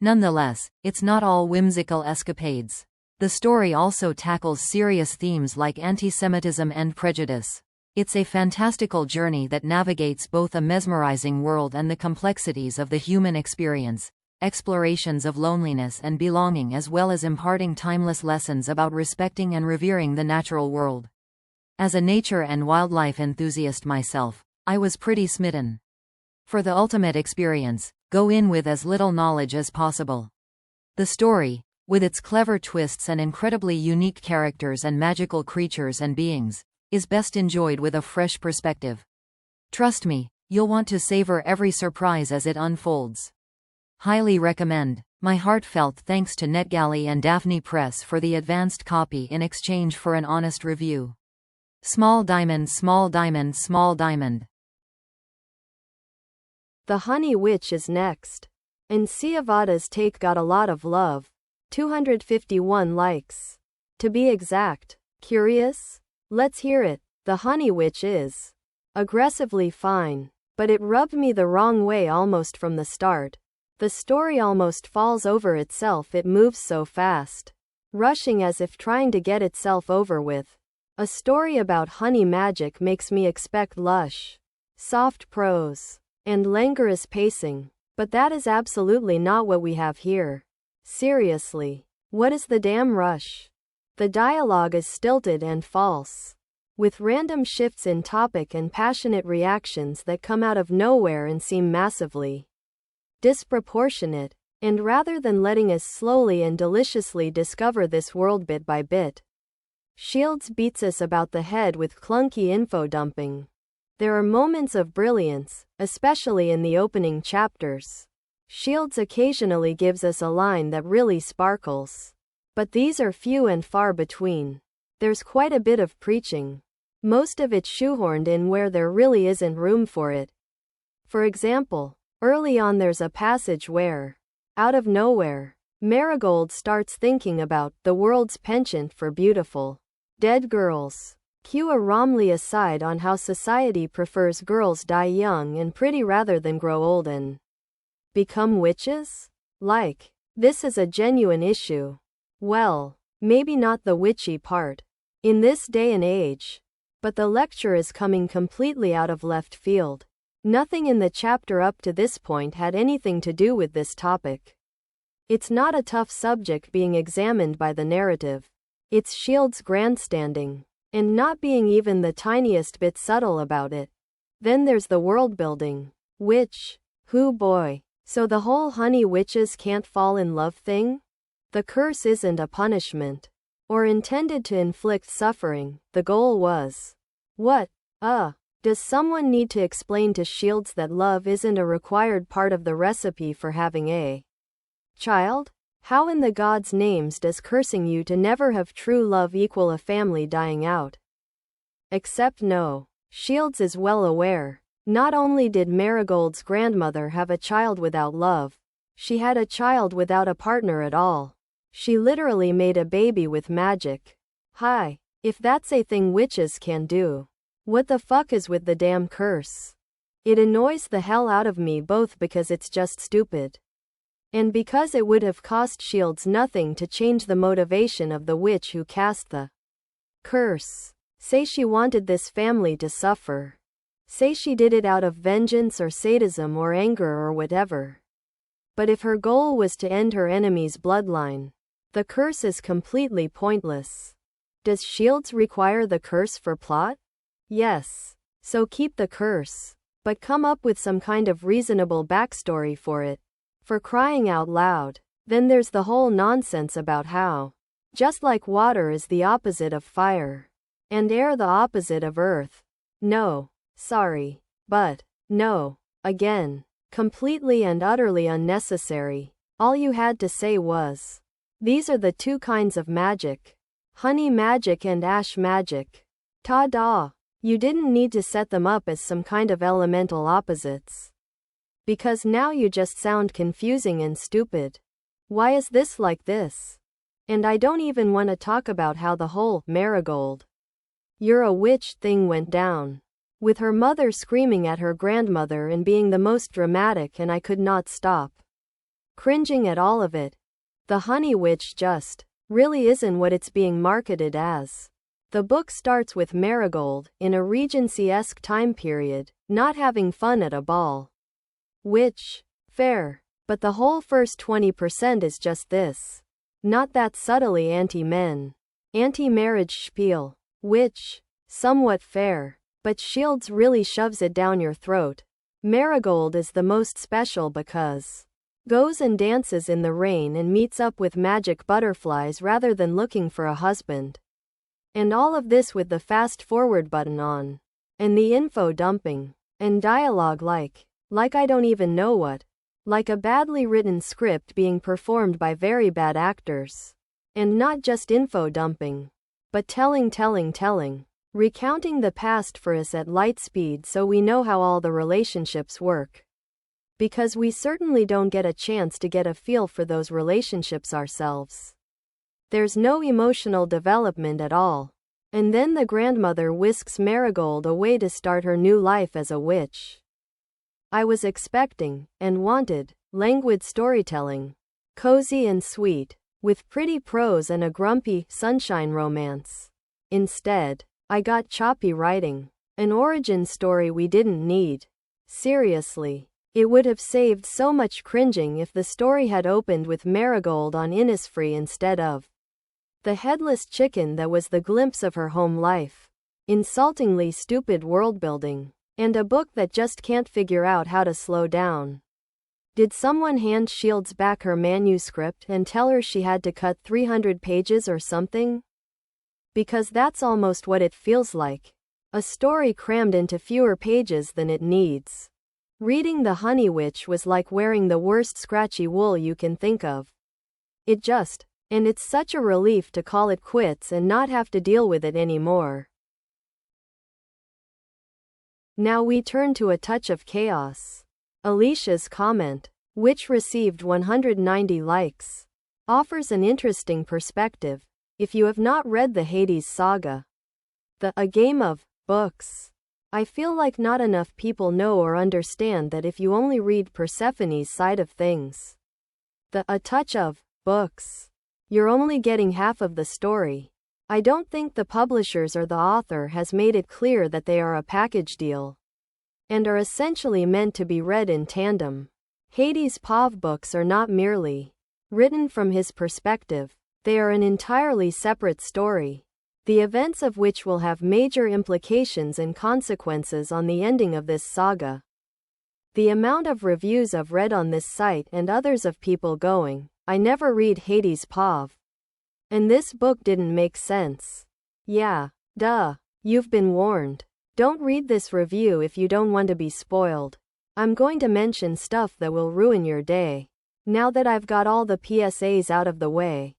Nonetheless, it's not all whimsical escapades. The story also tackles serious themes like anti-Semitism and prejudice. It's a fantastical journey that navigates both a mesmerizing world and the complexities of the human experience, explorations of loneliness and belonging, as well as imparting timeless lessons about respecting and revering the natural world. As a nature and wildlife enthusiast myself, I was pretty smitten. For the ultimate experience, go in with as little knowledge as possible. The story, with its clever twists and incredibly unique characters and magical creatures and beings, is best enjoyed with a fresh perspective. Trust me, you'll want to savor every surprise as it unfolds. Highly recommend. My heartfelt thanks to NetGalley and Daphne Press for the advanced copy in exchange for an honest review. Small diamond, small diamond, small diamond. The Honey Witch is next. And Siavada's take got a lot of love. 251 likes. To be exact. Curious? Let's hear it. The Honey Witch is aggressively fine, but it rubbed me the wrong way almost from the start. The story almost falls over itself, it moves so fast, rushing as if trying to get itself over with. A story about honey magic makes me expect lush, soft prose, and languorous pacing, but that is absolutely not what we have here. Seriously, what is the damn rush? The dialogue is stilted and false, with random shifts in topic and passionate reactions that come out of nowhere and seem massively disproportionate, and rather than letting us slowly and deliciously discover this world bit by bit, Shields beats us about the head with clunky info dumping. There are moments of brilliance, especially in the opening chapters. Shields occasionally gives us a line that really sparkles, but these are few and far between. There's quite a bit of preaching, most of it shoehorned in where there really isn't room for it. For example, early on there's a passage where, out of nowhere, Marigold starts thinking about the world's penchant for beautiful, dead girls. Cue a Romley aside on how society prefers girls die young and pretty rather than grow old and become witches? Like, this is a genuine issue. Well, maybe not the witchy part, in this day and age. But the lecture is coming completely out of left field. Nothing in the chapter up to this point had anything to do with this topic. It's not a tough subject being examined by the narrative. It's Shields grandstanding, and not being even the tiniest bit subtle about it. Then there's the world building, which, hoo boy. So the whole honey witches can't fall in love thing? The curse isn't a punishment, or intended to inflict suffering, the goal was. What? Does someone need to explain to Shields that love isn't a required part of the recipe for having a child? How in the gods' names does cursing you to never have true love equal a family dying out? Except no. Shields is well aware. Not only did Marigold's grandmother have a child without love, she had a child without a partner at all. She literally made a baby with magic. Hi, if that's a thing witches can do, what the fuck is with the damn curse? It annoys the hell out of me both because it's just stupid, and because it would have cost Shields nothing to change the motivation of the witch who cast the curse. Say she wanted this family to suffer. Say she did it out of vengeance or sadism or anger or whatever. But if her goal was to end her enemy's bloodline, the curse is completely pointless. Does Shields require the curse for plot? Yes. So keep the curse, but come up with some kind of reasonable backstory for it. For crying out loud. Then there's the whole nonsense about how, just like water is the opposite of fire, and air the opposite of earth. No. Sorry. But, no. Again. Completely and utterly unnecessary. All you had to say was, these are the two kinds of magic. Honey magic and ash magic. Ta-da. You didn't need to set them up as some kind of elemental opposites. Because now you just sound confusing and stupid. Why is this like this? And I don't even want to talk about how the whole Marigold, you're a witch thing went down, with her mother screaming at her grandmother and being the most dramatic, and I could not stop cringing at all of it. The honey witch just really isn't what it's being marketed as. The book starts with Marigold, in a Regency-esque time period, not having fun at a ball. Which, fair. But the whole first 20% is just this. Not that subtly anti-men, anti-marriage spiel. Which, somewhat fair. But Shields really shoves it down your throat. Marigold is the most special because goes and dances in the rain and meets up with magic butterflies rather than looking for a husband. And all of this with the fast forward button on. And the info dumping. And dialogue like I don't even know what. Like a badly written script being performed by very bad actors. And not just info dumping, but telling. Recounting the past for us at light speed so we know how all the relationships work. Because we certainly don't get a chance to get a feel for those relationships ourselves. There's no emotional development at all. And then the grandmother whisks Marigold away to start her new life as a witch. I was expecting, and wanted, languid storytelling. Cozy and sweet, with pretty prose and a grumpy, sunshine romance. Instead, I got choppy writing. An origin story we didn't need. Seriously. It would have saved so much cringing if the story had opened with Marigold on Innisfree instead of the headless chicken that was the glimpse of her home life. Insultingly stupid world-building. And a book that just can't figure out how to slow down. Did someone hand Shields back her manuscript and tell her she had to cut 300 pages or something? Because that's almost what it feels like. A story crammed into fewer pages than it needs. Reading The Honey Witch was like wearing the worst scratchy wool you can think of. And it's such a relief to call it quits and not have to deal with it anymore. Now we turn to A Touch of Chaos. Alicia's comment, which received 190 likes, offers an interesting perspective. If you have not read the Hades saga, A Game of books, I feel like not enough people know or understand that if you only read Persephone's side of things, A Touch of books, you're only getting half of the story. I don't think the publishers or the author has made it clear that they are a package deal and are essentially meant to be read in tandem. Hades' POV books are not merely written from his perspective, they are an entirely separate story, the events of which will have major implications and consequences on the ending of this saga. The amount of reviews I've read on this site and others of people going, I never read Hades' POV. And this book didn't make sense. Yeah, duh. You've been warned. Don't read this review if you don't want to be spoiled. I'm going to mention stuff that will ruin your day. Now that I've got all the PSAs out of the way,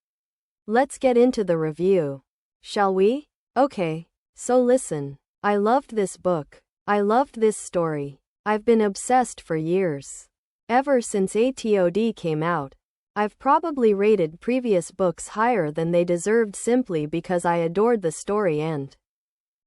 let's get into the review. Shall we? Okay, so listen. I loved this book. I loved this story. I've been obsessed for years. Ever since ATOD came out. I've probably rated previous books higher than they deserved simply because I adored the story and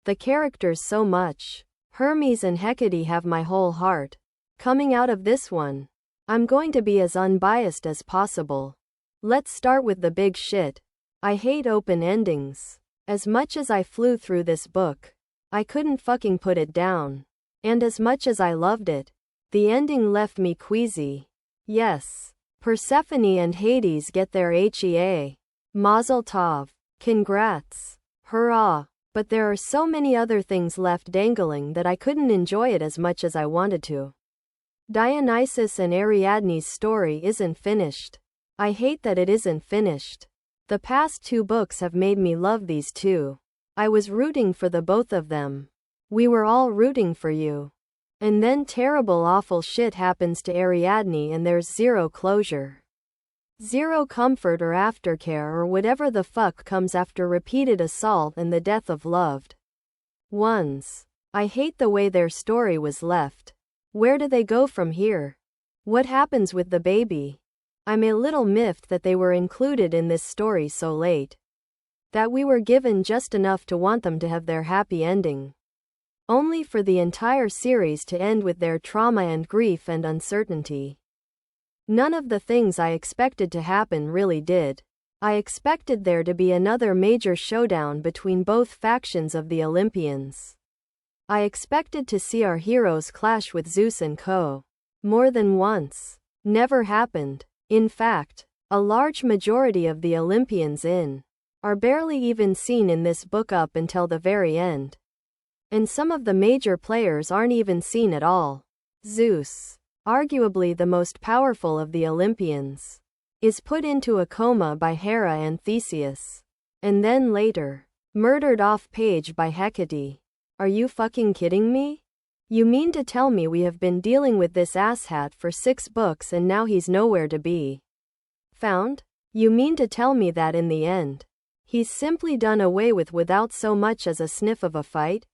the characters so much. Hermes and Hecate have my whole heart. Coming out of this one, I'm going to be as unbiased as possible. Let's start with the big shit. I hate open endings. As much as I flew through this book, I couldn't fucking put it down. And as much as I loved it, the ending left me queasy. Yes. Persephone and Hades get their HEA. Mazel tov. Congrats. Hurrah. But there are so many other things left dangling that I couldn't enjoy it as much as I wanted to. Dionysus and Ariadne's story isn't finished. I hate that it isn't finished. The past two books have made me love these two. I was rooting for the both of them. We were all rooting for you. And then terrible awful shit happens to Ariadne and there's zero closure. Zero comfort or aftercare or whatever the fuck comes after repeated assault and the death of loved ones. I hate the way their story was left. Where do they go from here? What happens with the baby? I'm a little miffed that they were included in this story so late. That we were given just enough to want them to have their happy ending. Only for the entire series to end with their trauma and grief and uncertainty. None of the things I expected to happen really did. I expected there to be another major showdown between both factions of the Olympians. I expected to see our heroes clash with Zeus and co. More than once. Never happened. In fact, a large majority of the Olympians are barely even seen in this book up until the very end. And some of the major players aren't even seen at all. Zeus, arguably the most powerful of the Olympians, is put into a coma by Hera and Theseus, and then later, murdered off-page by Hecate. Are you fucking kidding me? You mean to tell me we have been dealing with this asshat for 6 books and now he's nowhere to be found? You mean to tell me that in the end, he's simply done away with without so much as a sniff of a fight?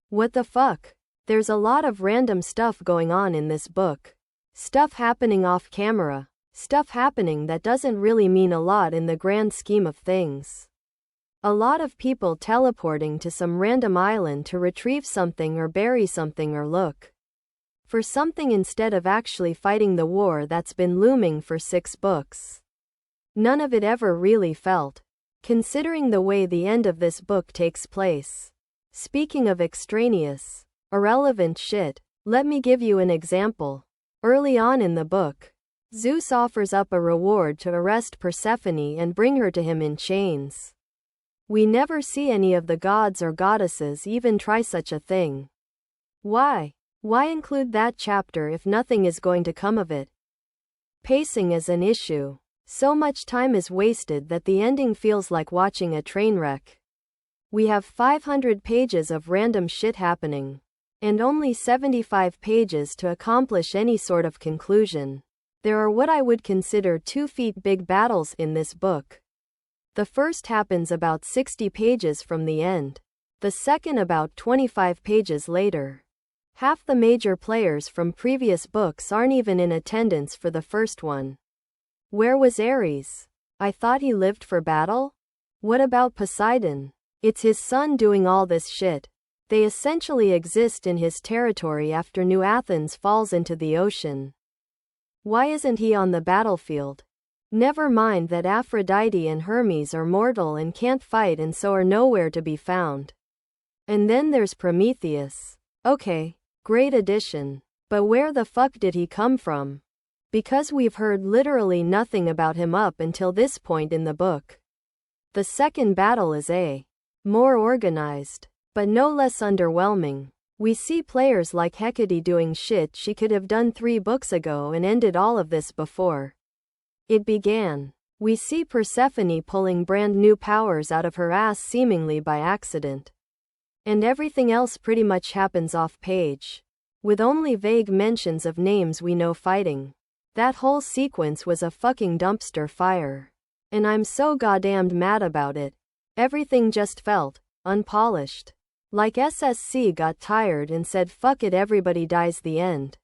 What the fuck? There's a lot of random stuff going on in this book. Stuff happening off camera. Stuff happening that doesn't really mean a lot in the grand scheme of things. A lot of people teleporting to some random island to retrieve something or bury something or look for something instead of actually fighting the war that's been looming for 6 books. None of it ever really felt, considering the way the end of this book takes place. Speaking of extraneous, irrelevant shit, let me give you an example. Early on in the book, Zeus offers up a reward to arrest Persephone and bring her to him in chains. We never see any of the gods or goddesses even try such a thing. Why? Why include that chapter if nothing is going to come of it? Pacing is an issue. So much time is wasted that the ending feels like watching a train wreck. We have 500 pages of random shit happening, and only 75 pages to accomplish any sort of conclusion. There are what I would consider 2 feet big battles in this book. The first happens about 60 pages from the end. The second about 25 pages later. Half the major players from previous books aren't even in attendance for the first one. Where was Ares? I thought he lived for battle? What about Poseidon? It's his son doing all this shit. They essentially exist in his territory after New Athens falls into the ocean. Why isn't he on the battlefield? Never mind that Aphrodite and Hermes are mortal and can't fight and so are nowhere to be found. And then there's Prometheus. Okay, great addition. But where the fuck did he come from? Because we've heard literally nothing about him up until this point in the book. The second battle is more organized, but no less underwhelming. We see players like Hecate doing shit she could have done 3 books ago and ended all of this before it began. We see Persephone pulling brand new powers out of her ass seemingly by accident. And everything else pretty much happens off page, with only vague mentions of names we know fighting. That whole sequence was a fucking dumpster fire. And I'm so goddamned mad about it. Everything just felt unpolished. Like SSC got tired and said fuck it, everybody dies, the end.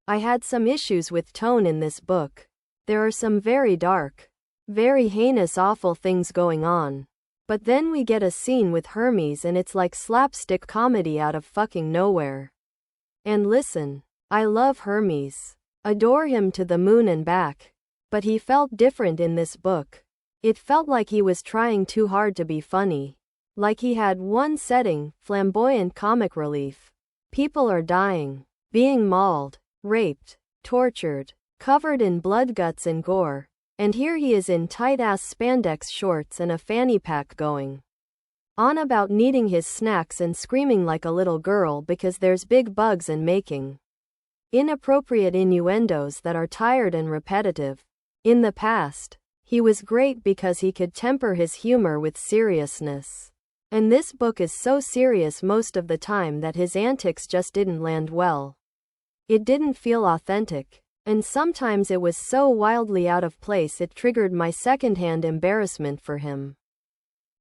I had some issues with tone in this book. There are some very dark, very heinous awful things going on. But then we get a scene with Hermes and it's like slapstick comedy out of fucking nowhere. And listen, I love Hermes. Adore him to the moon and back. But he felt different in this book. It felt like he was trying too hard to be funny. Like he had one setting, flamboyant comic relief. People are dying, being mauled, raped, tortured, covered in blood, guts and gore. And here he is in tight-ass spandex shorts and a fanny pack going on about needing his snacks and screaming like a little girl because there's big bugs and making inappropriate innuendos that are tired and repetitive. In the past, he was great because he could temper his humor with seriousness. And this book is so serious most of the time that his antics just didn't land well. It didn't feel authentic. And sometimes it was so wildly out of place it triggered my secondhand embarrassment for him.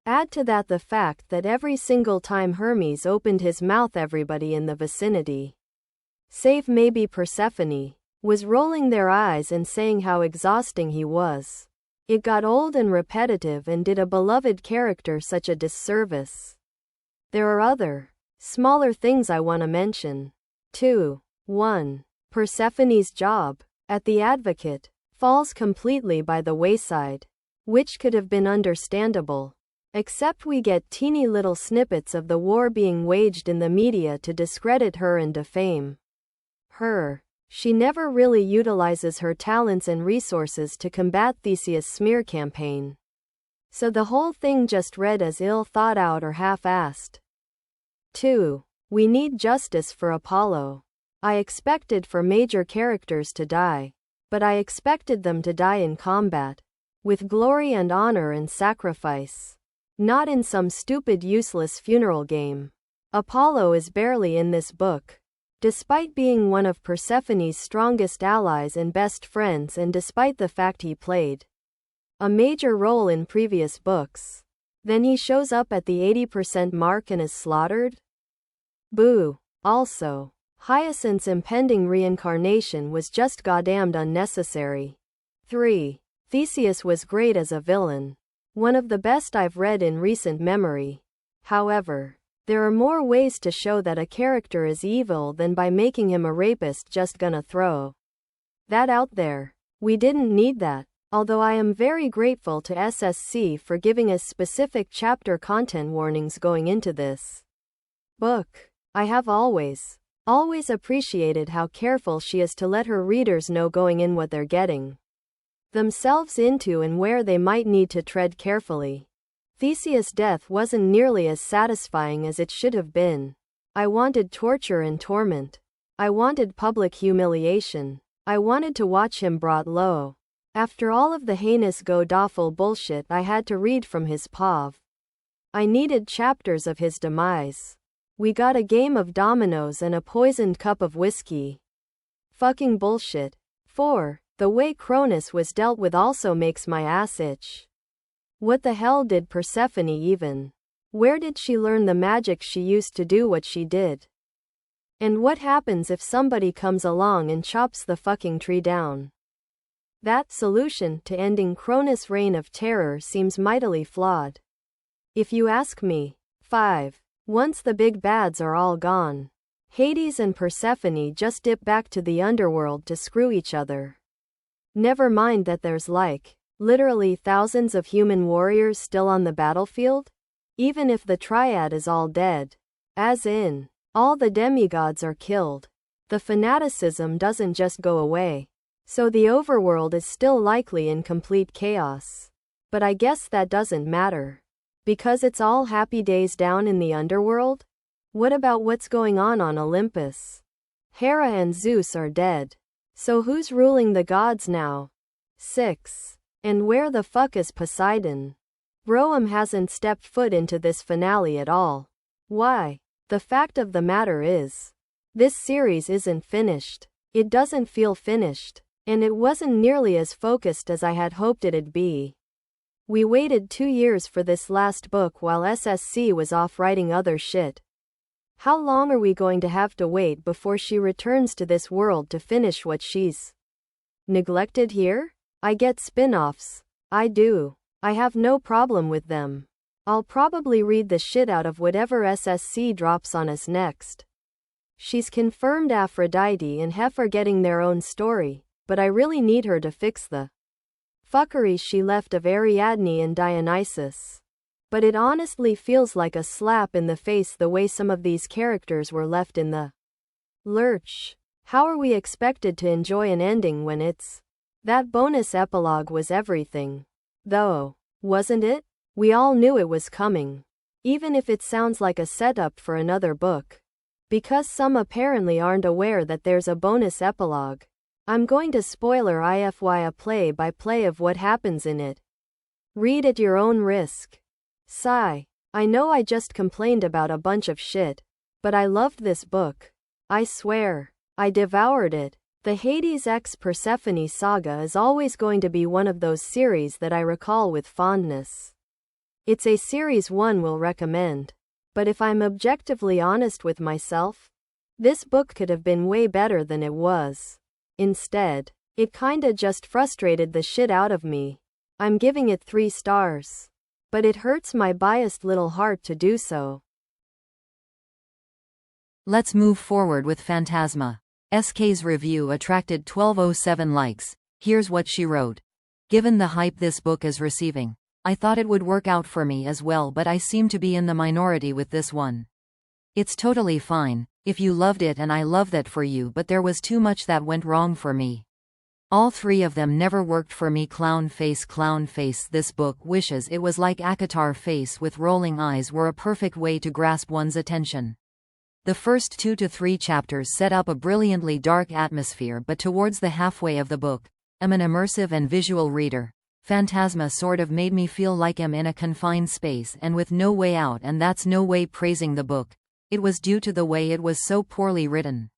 Add to that the fact that every single time Hermes opened his mouth, everybody in the vicinity, save maybe Persephone, was rolling their eyes and saying how exhausting he was. It got old and repetitive and did a beloved character such a disservice. There are other, smaller things I want to mention. 2. 1. Persephone's job at the Advocate falls completely by the wayside, which could have been understandable. Except we get teeny little snippets of the war being waged in the media to discredit her and defame her. She never really utilizes her talents and resources to combat Theseus' smear campaign. So the whole thing just read as ill thought out or half-assed. 2. We need justice for Apollo. I expected for major characters to die. But I expected them to die in combat. With glory and honor and sacrifice. Not in some stupid useless funeral game. Apollo is barely in this book. Despite being one of Persephone's strongest allies and best friends, and despite the fact he played a major role in previous books. Then he shows up at the 80% mark and is slaughtered? Boo. Also, Hyacinth's impending reincarnation was just goddamned unnecessary. 3. Theseus was great as a villain. One of the best I've read in recent memory. However, there are more ways to show that a character is evil than by making him a rapist. Just gonna throw that out there. We didn't need that. Although I am very grateful to SSC for giving us specific chapter content warnings going into this book. I have always appreciated how careful she is to let her readers know going in what they're getting themselves into and where they might need to tread carefully. Theseus' death wasn't nearly as satisfying as it should have been. I wanted torture and torment. I wanted public humiliation. I wanted to watch him brought low. After all of the heinous god-awful bullshit I had to read from his POV. I needed chapters of his demise. We got a game of dominoes and a poisoned cup of whiskey. Fucking bullshit. 4. The way Cronus was dealt with also makes my ass itch. What the hell did Persephone even? Where did she learn the magic she used to do what she did? And what happens if somebody comes along and chops the fucking tree down? That solution to ending Cronus' reign of terror seems mightily flawed, if you ask me. 5. Once the big bads are all gone, Hades and Persephone just dip back to the underworld to screw each other. Never mind that there's literally thousands of human warriors still on the battlefield? Even if the triad is all dead, as in, all the demigods are killed, the fanaticism doesn't just go away. So the overworld is still likely in complete chaos. But I guess that doesn't matter. Because it's all happy days down in the underworld? What about what's going on Olympus? Hera and Zeus are dead. So who's ruling the gods now? 6. And where the fuck is Poseidon? Rome hasn't stepped foot into this finale at all. Why? The fact of the matter is, this series isn't finished. It doesn't feel finished. And it wasn't nearly as focused as I had hoped it'd be. We waited 2 years for this last book while SSC was off writing other shit. How long are we going to have to wait before she returns to this world to finish what she's neglected here? I get spin-offs. I do. I have no problem with them. I'll probably read the shit out of whatever SSC drops on us next. She's confirmed Aphrodite and Hef are getting their own story. But I really need her to fix the fuckery she left of Ariadne and Dionysus. But it honestly feels like a slap in the face the way some of these characters were left in the lurch. How are we expected to enjoy an ending when that bonus epilogue was everything? Though, wasn't it? We all knew it was coming. Even if it sounds like a setup for another book. Because some apparently aren't aware that there's a bonus epilogue. I'm going to spoiler ify a play-by-play of what happens in it. Read at your own risk. Sigh. I know I just complained about a bunch of shit, but I loved this book. I swear. I devoured it. The Hades x Persephone saga is always going to be one of those series that I recall with fondness. It's a series one will recommend. But if I'm objectively honest with myself, this book could have been way better than it was. Instead, it kinda just frustrated the shit out of me. I'm giving it 3 stars. But it hurts my biased little heart to do so. Let's move forward with Phantasma. SK's review attracted 1207 likes. Here's what she wrote. Given the hype this book is receiving, I thought it would work out for me as well, but I seem to be in the minority with this one. It's totally fine if you loved it and I love that for you, but there was too much that went wrong for me. All 3 of them never worked for me. Clown face. This book wishes it was like Akatar face with rolling eyes were a perfect way to grasp one's attention. The first 2 to 3 chapters set up a brilliantly dark atmosphere, but towards the halfway of the book, I'm an immersive and visual reader. Phantasma sort of made me feel like I'm in a confined space and with no way out, and that's no way praising the book. It was due to the way it was so poorly written.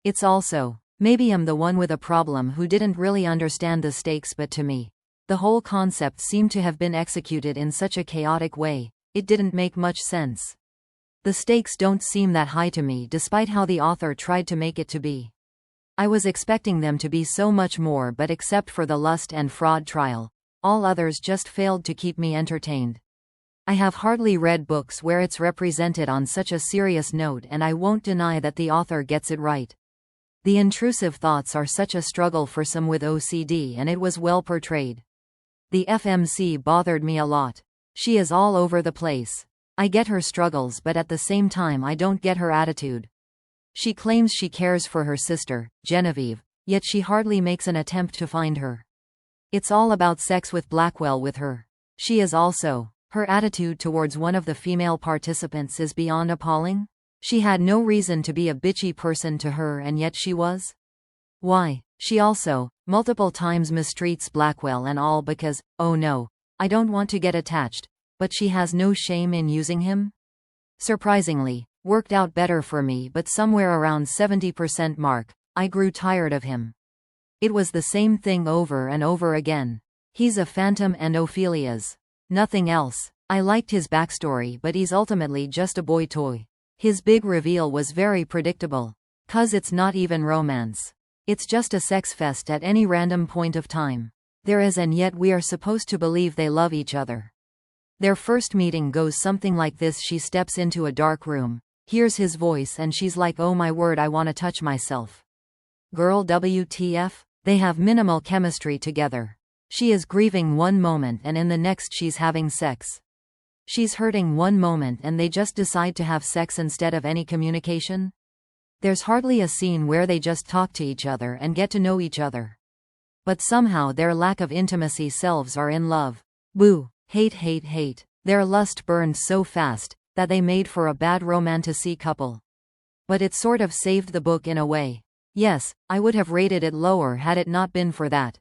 It's also, maybe I'm the one with a problem who didn't really understand the stakes, but to me, the whole concept seemed to have been executed in such a chaotic way, it didn't make much sense. The stakes don't seem that high to me despite how the author tried to make it to be. I was expecting them to be so much more, but except for the lust and fraud trial, all others just failed to keep me entertained. I have hardly read books where it's represented on such a serious note, and I won't deny that the author gets it right. The intrusive thoughts are such a struggle for some with OCD, and it was well portrayed. The FMC bothered me a lot. She is all over the place. I get her struggles, but at the same time I don't get her attitude. She claims she cares for her sister, Genevieve, yet she hardly makes an attempt to find her. It's all about sex with Blackwell with her. She is also. Her attitude towards one of the female participants is beyond appalling. She had no reason to be a bitchy person to her, and yet she was. Why? She also, multiple times mistreats Blackwell and all because, oh no, I don't want to get attached, but she has no shame in using him? Surprisingly, worked out better for me, but somewhere around 70% mark, I grew tired of him. It was the same thing over and over again. He's a phantom and Ophelia's. Nothing else. I liked his backstory, but he's ultimately just a boy toy. His big reveal was very predictable. 'Cause it's not even romance. It's just a sex fest at any random point of time. There is, and yet we are supposed to believe they love each other. Their first meeting goes something like this. She steps into a dark room, hears his voice, and she's like, oh my word, I wanna touch myself. Girl, WTF? They have minimal chemistry together. She is grieving one moment and in the next she's having sex. She's hurting one moment and they just decide to have sex instead of any communication. There's hardly a scene where they just talk to each other and get to know each other. But somehow their lack of intimacy selves are in love. Boo. Hate. Their lust burned so fast that they made for a bad romantasy couple. But it sort of saved the book in a way. Yes, I would have rated it lower had it not been for that.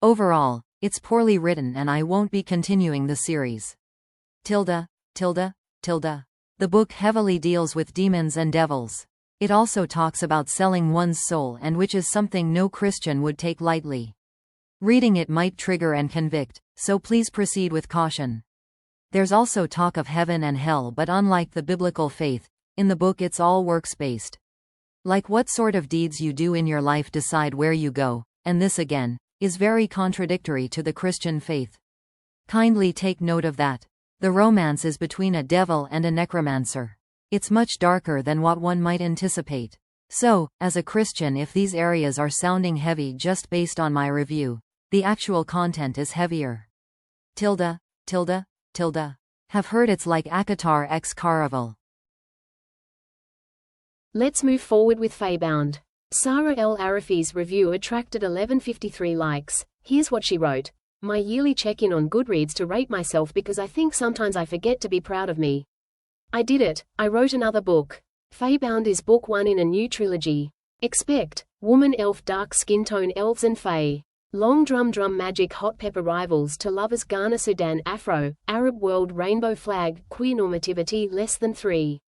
Overall, it's poorly written and I won't be continuing the series. The book heavily deals with demons and devils. It also talks about selling one's soul, and which is something no Christian would take lightly. Reading it might trigger and convict, so please proceed with caution. There's also talk of heaven and hell, but unlike the biblical faith, in the book it's all works-based. Like what sort of deeds you do in your life decide where you go, and this again is very contradictory to the Christian faith. Kindly take note of that. The romance is between a devil and a necromancer. It's much darker than what one might anticipate. So, as a Christian, if these areas are sounding heavy just based on my review, the actual content is heavier. Have heard it's like Akatar x Caraval. Let's move forward with Faebound. Saara El-Arifi's review attracted 1153 likes. Here's what she wrote. My yearly check-in on Goodreads to rate myself because I think sometimes I forget to be proud of me. I did it. I wrote another book. Faebound is book 1 in a new trilogy. Expect woman elf, dark skin tone elves and fae. Long drum magic, hot pepper rivals to lovers, Ghana, Sudan, Afro, Arab world, rainbow flag, queer normativity, less than 3.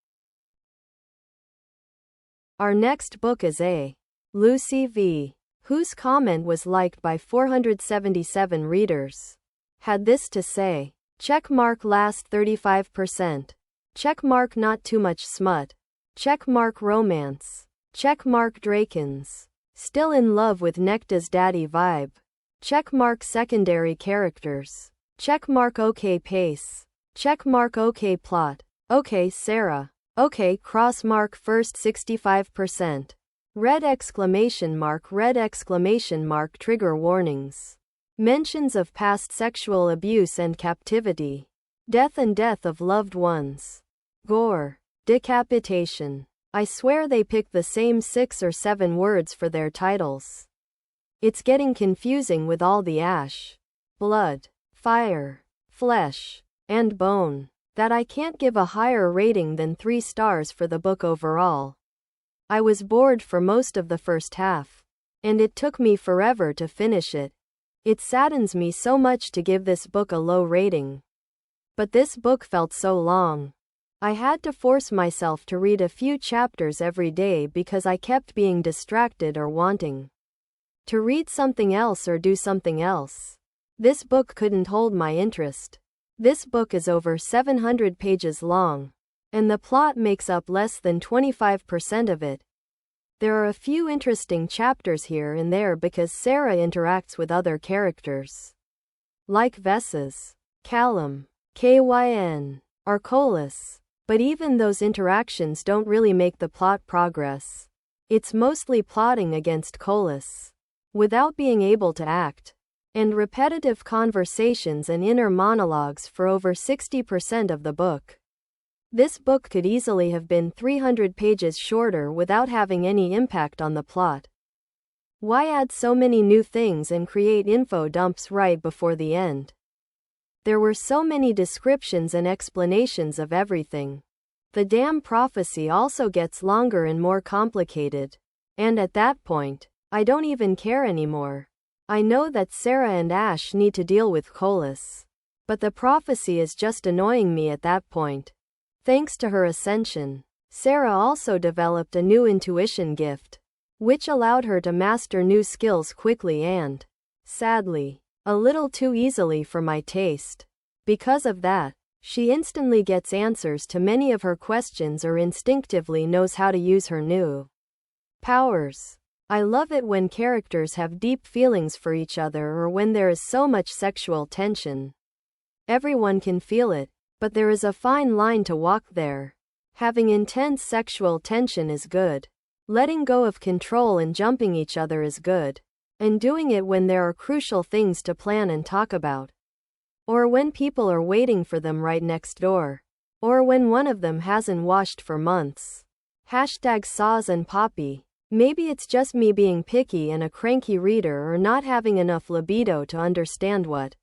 Our next book is A. Lucy V., whose comment was liked by 477 readers. Had this to say: checkmark last 35%. Checkmark not too much smut. Checkmark romance. Checkmark Drakens. Still in love with Necta's daddy vibe. Checkmark secondary characters. Checkmark okay pace. Checkmark okay plot. Okay Saara. Okay crossmark first 65%. Red exclamation mark trigger warnings. Mentions of past sexual abuse and captivity. Death and death of loved ones. Gore. Decapitation. I swear they picked the same 6 or 7 words for their titles. It's getting confusing with all the ash, blood, fire, flesh, and bone. that I can't give a higher rating than 3 stars for the book overall. I was bored for most of the first half, and it took me forever to finish it. It saddens me so much to give this book a low rating. But this book felt so long. I had to force myself to read a few chapters every day because I kept being distracted or wanting to read something else or do something else. This book couldn't hold my interest. This book is over 700 pages long, and the plot makes up less than 25% of it. There are a few interesting chapters here and there because Saara interacts with other characters, like Vess's, Callum, Kyn, Hercules. But even those interactions don't really make the plot progress. It's mostly plotting against Colas, without being able to act, and repetitive conversations and inner monologues for over 60% of the book. This book could easily have been 300 pages shorter without having any impact on the plot. Why add so many new things and create info dumps right before the end? There were so many descriptions and explanations of everything. The damn prophecy also gets longer and more complicated. And at that point, I don't even care anymore. I know that Saara and Ash need to deal with Colas. But the prophecy is just annoying me at that point. Thanks to her ascension, Saara also developed a new intuition gift, which allowed her to master new skills quickly and, sadly, a little too easily for my taste. Because of that, she instantly gets answers to many of her questions or instinctively knows how to use her new powers. I love it when characters have deep feelings for each other or when there is so much sexual tension. Everyone can feel it, but there is a fine line to walk there. Having intense sexual tension is good. Letting go of control and jumping each other is good. And doing it when there are crucial things to plan and talk about. Or when people are waiting for them right next door. Or when one of them hasn't washed for months. #Saws and Poppy. Maybe it's just me being picky and a cranky reader or not having enough libido to understand what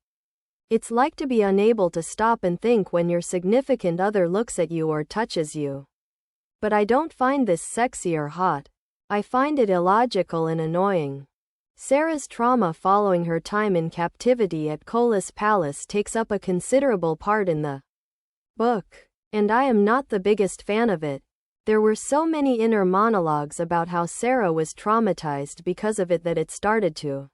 it's like to be unable to stop and think when your significant other looks at you or touches you. But I don't find this sexy or hot. I find it illogical and annoying. Saara's trauma following her time in captivity at Colas Palace takes up a considerable part in the book, and I am not the biggest fan of it. There were so many inner monologues about how Saara was traumatized because of it that it started to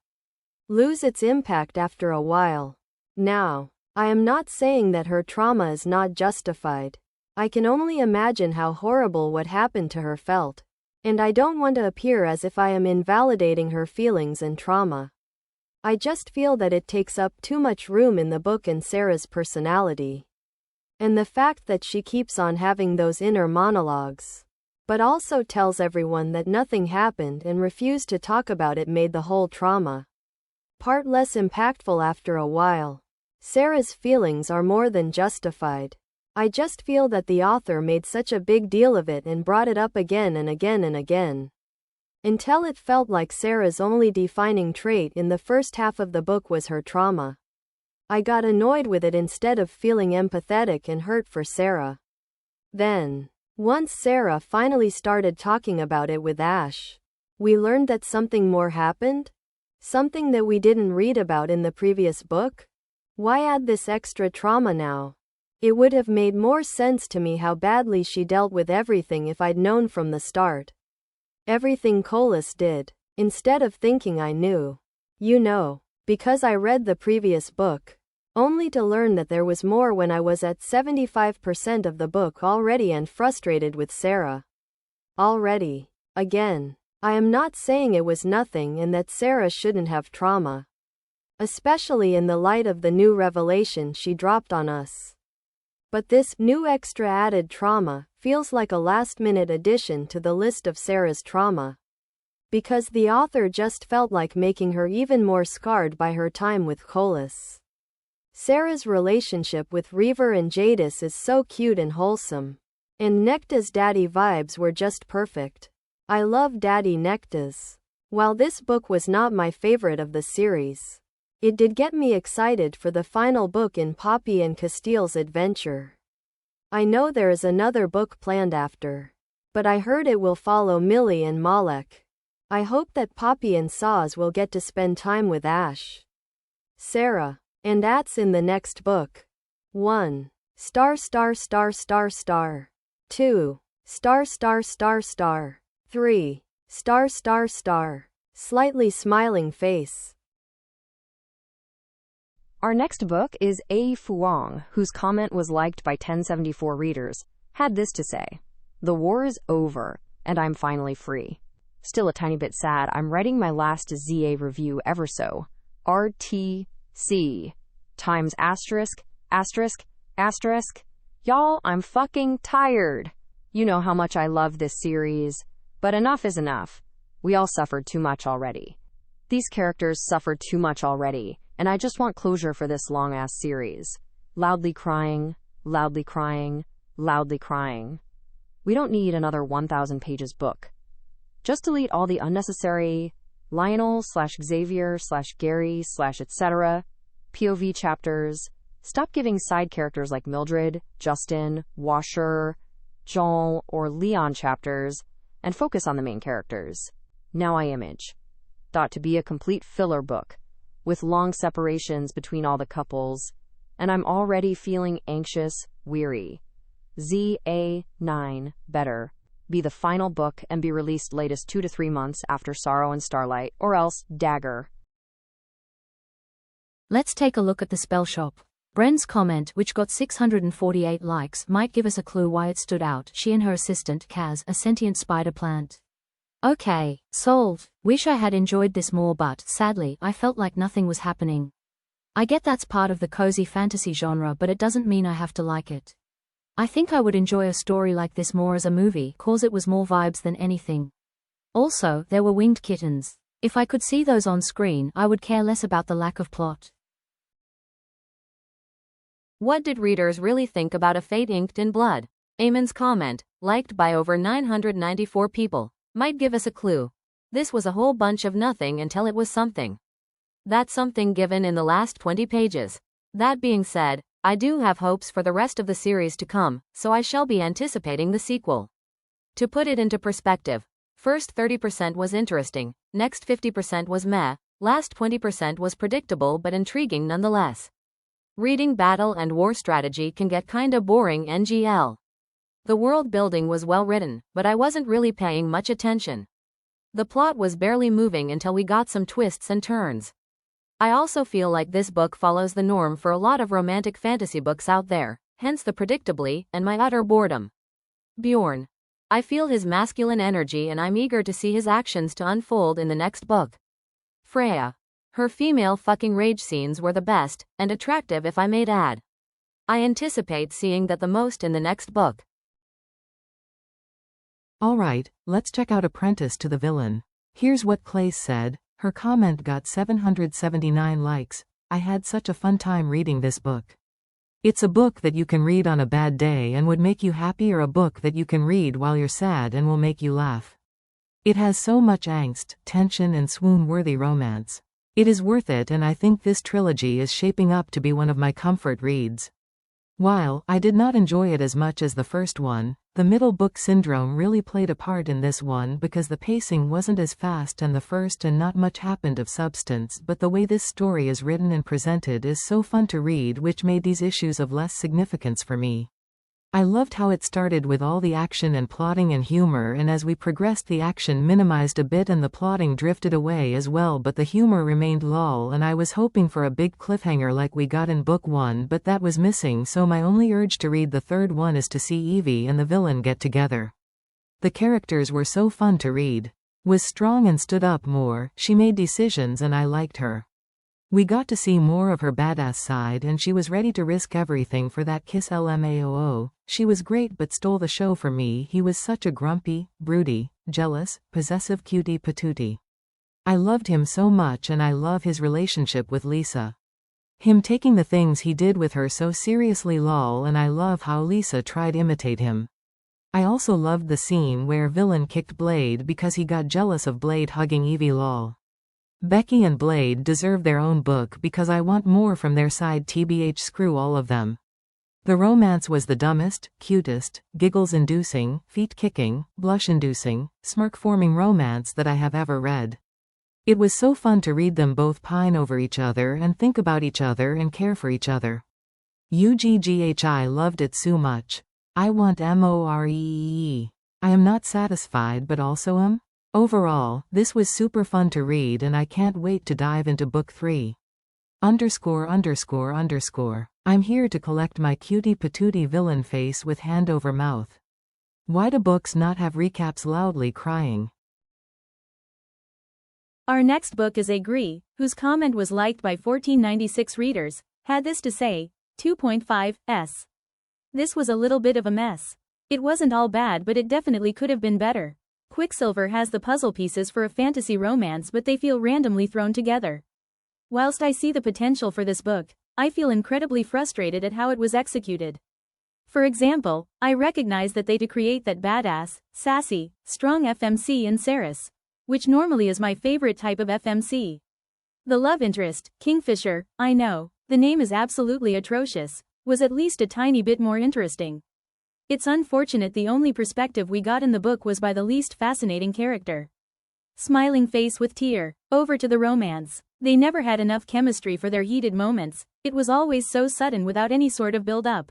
lose its impact after a while. Now, I am not saying that her trauma is not justified. I can only imagine how horrible what happened to her felt. And I don't want to appear as if I am invalidating her feelings and trauma. I just feel that it takes up too much room in the book and Saara's personality. And the fact that she keeps on having those inner monologues, but also tells everyone that nothing happened and refused to talk about it made the whole trauma part less impactful after a while. Saara's feelings are more than justified. I just feel that the author made such a big deal of it and brought it up again and again and again, until it felt like Saara's only defining trait in the first half of the book was her trauma. I got annoyed with it instead of feeling empathetic and hurt for Saara. Then, once Saara finally started talking about it with Ash, we learned that something more happened? Something that we didn't read about in the previous book? Why add this extra trauma now? It would have made more sense to me how badly she dealt with everything if I'd known from the start. Everything Colas did, instead of thinking I knew. You know, because I read the previous book, only to learn that there was more when I was at 75% of the book already and frustrated with Saara. Already. Again, I am not saying it was nothing and that Saara shouldn't have trauma. Especially in the light of the new revelation she dropped on us. But this new extra added trauma feels like a last-minute addition to the list of Saara's trauma. Because the author just felt like making her even more scarred by her time with Colas. Saara's relationship with Reaver and Jadis is so cute and wholesome. And Necta's daddy vibes were just perfect. I love Daddy Nectas. While this book was not my favorite of the series, it did get me excited for the final book in Poppy and Castile's adventure. I know there is another book planned after. But I heard it will follow Millie and Malek. I hope that Poppy and Saz will get to spend time with Ash. Sarah. And that's in the next book. 1. Star star star star star. 2. Star star star star. 3. Star star star. Slightly smiling face. Our next book is A Fuang, whose comment was liked by 1074 readers, had this to say: "The war is over, and I'm finally free. Still a tiny bit sad I'm writing my last ZA review ever so. RTC. Times asterisk, asterisk, asterisk. Y'all, I'm fucking tired. You know how much I love this series. But enough is enough. We all suffered too much already. These characters suffered too much already, and I just want closure for this long-ass series. Loudly crying, loudly crying, loudly crying. We don't need another 1,000 pages book. Just delete all the unnecessary Lionel/Xavier/Gary/etc. POV chapters. Stop giving side characters like Mildred, Justin, Washer, Jean, or Leon chapters, and focus on the main characters. Now I image. Thought to be a complete filler book, with long separations between all the couples, and I'm already feeling anxious, weary. ZA9 better be the final book and be released latest 2 to 3 months after Sorrow and Starlight, or else Dagger." Let's take a look at the Spellshop. Bren's comment, which got 648 likes, might give us a clue why it stood out. She and her assistant, Kaz, a sentient spider plant. Okay, solved. Wish I had enjoyed this more, but, sadly, I felt like nothing was happening. I get that's part of the cozy fantasy genre, but it doesn't mean I have to like it. I think I would enjoy a story like this more as a movie, cause it was more vibes than anything. Also, there were winged kittens. If I could see those on screen, I would care less about the lack of plot. What did readers really think about A Fate Inked in Blood? Eamon's comment, liked by over 994 people, might give us a clue. This was a whole bunch of nothing until it was something. That something given in the last 20 pages. That being said, I do have hopes for the rest of the series to come, so I shall be anticipating the sequel. To put it into perspective, first 30% was interesting, next 50% was meh, last 20% was predictable but intriguing nonetheless. Reading battle and war strategy can get kinda boring NGL. The world building was well written, but I wasn't really paying much attention. The plot was barely moving until we got some twists and turns. I also feel like this book follows the norm for a lot of romantic fantasy books out there, hence the predictably, and my utter boredom. Bjorn. I feel his masculine energy and I'm eager to see his actions to unfold in the next book. Freya. Her female fucking rage scenes were the best, and attractive if I may add. I anticipate seeing that the most in the next book. Alright, let's check out Apprentice to the Villain. Here's what Clay said. Her comment got 779 likes. I had such a fun time reading this book. It's a book that you can read on a bad day and would make you happy, or a book that you can read while you're sad and will make you laugh. It has so much angst, tension and swoon-worthy romance. It is worth it, and I think this trilogy is shaping up to be one of my comfort reads. While I did not enjoy it as much as the first one, the middle book syndrome really played a part in this one because the pacing wasn't as fast in the first and not much happened of substance, but the way this story is written and presented is so fun to read, which made these issues of less significance for me. I loved how it started with all the action and plotting and humor, and as we progressed the action minimized a bit and the plotting drifted away as well, but the humor remained lull, and I was hoping for a big cliffhanger like we got in book 1, but that was missing, so my only urge to read the third one is to see Evie and the villain get together. The characters were so fun to read. Was strong and stood up more, she made decisions and I liked her. We got to see more of her badass side, and she was ready to risk everything for that kiss. LMAOO. She was great but stole the show for me. He was such a grumpy, broody, jealous, possessive cutie patootie. I loved him so much, and I love his relationship with Lisa. Him taking the things he did with her so seriously lol, and I love how Lisa tried to imitate him. I also loved the scene where villain kicked Blade because he got jealous of Blade hugging Evie lol. Becky and Blade deserve their own book because I want more from their side. TBH, screw all of them. The romance was the dumbest, cutest, giggles-inducing, feet-kicking, blush-inducing, smirk-forming romance that I have ever read. It was so fun to read them both pine over each other and think about each other and care for each other. UGGHI loved it so much. I want more. I am not satisfied but also am. Overall, this was super fun to read and I can't wait to dive into book 3. I'm here to collect my cutie patootie villain face with hand over mouth. Why do books not have recaps loudly crying? Our next book is Agree, whose comment was liked by 1496 readers, had this to say, 2.5s. This was a little bit of a mess. It wasn't all bad but it definitely could have been better. Quicksilver has the puzzle pieces for a fantasy romance but they feel randomly thrown together. Whilst I see the potential for this book, I feel incredibly frustrated at how it was executed. For example, I recognize that they to create that badass, sassy, strong FMC in Saris, which normally is my favorite type of FMC. The love interest, Kingfisher, I know, the name is absolutely atrocious, was at least a tiny bit more interesting. It's unfortunate the only perspective we got in the book was by the least fascinating character. Smiling face with tear, over to the romance. They never had enough chemistry for their heated moments, it was always so sudden without any sort of build-up.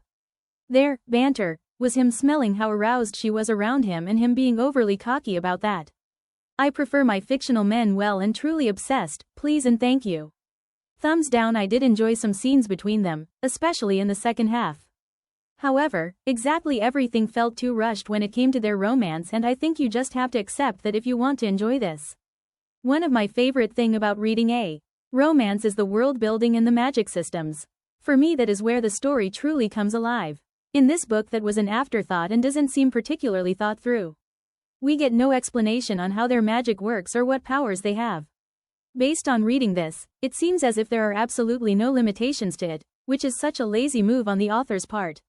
Their banter was him smelling how aroused she was around him and him being overly cocky about that. I prefer my fictional men well and truly obsessed, please and thank you. Thumbs down. I did enjoy some scenes between them, especially in the second half. However, exactly everything felt too rushed when it came to their romance and I think you just have to accept that if you want to enjoy this. One of my favorite thing about reading a romance is the world building and the magic systems. For me that is where the story truly comes alive. In this book that was an afterthought and doesn't seem particularly thought through. We get no explanation on how their magic works or what powers they have. Based on reading this, it seems as if there are absolutely no limitations to it, which is such a lazy move on the author's part.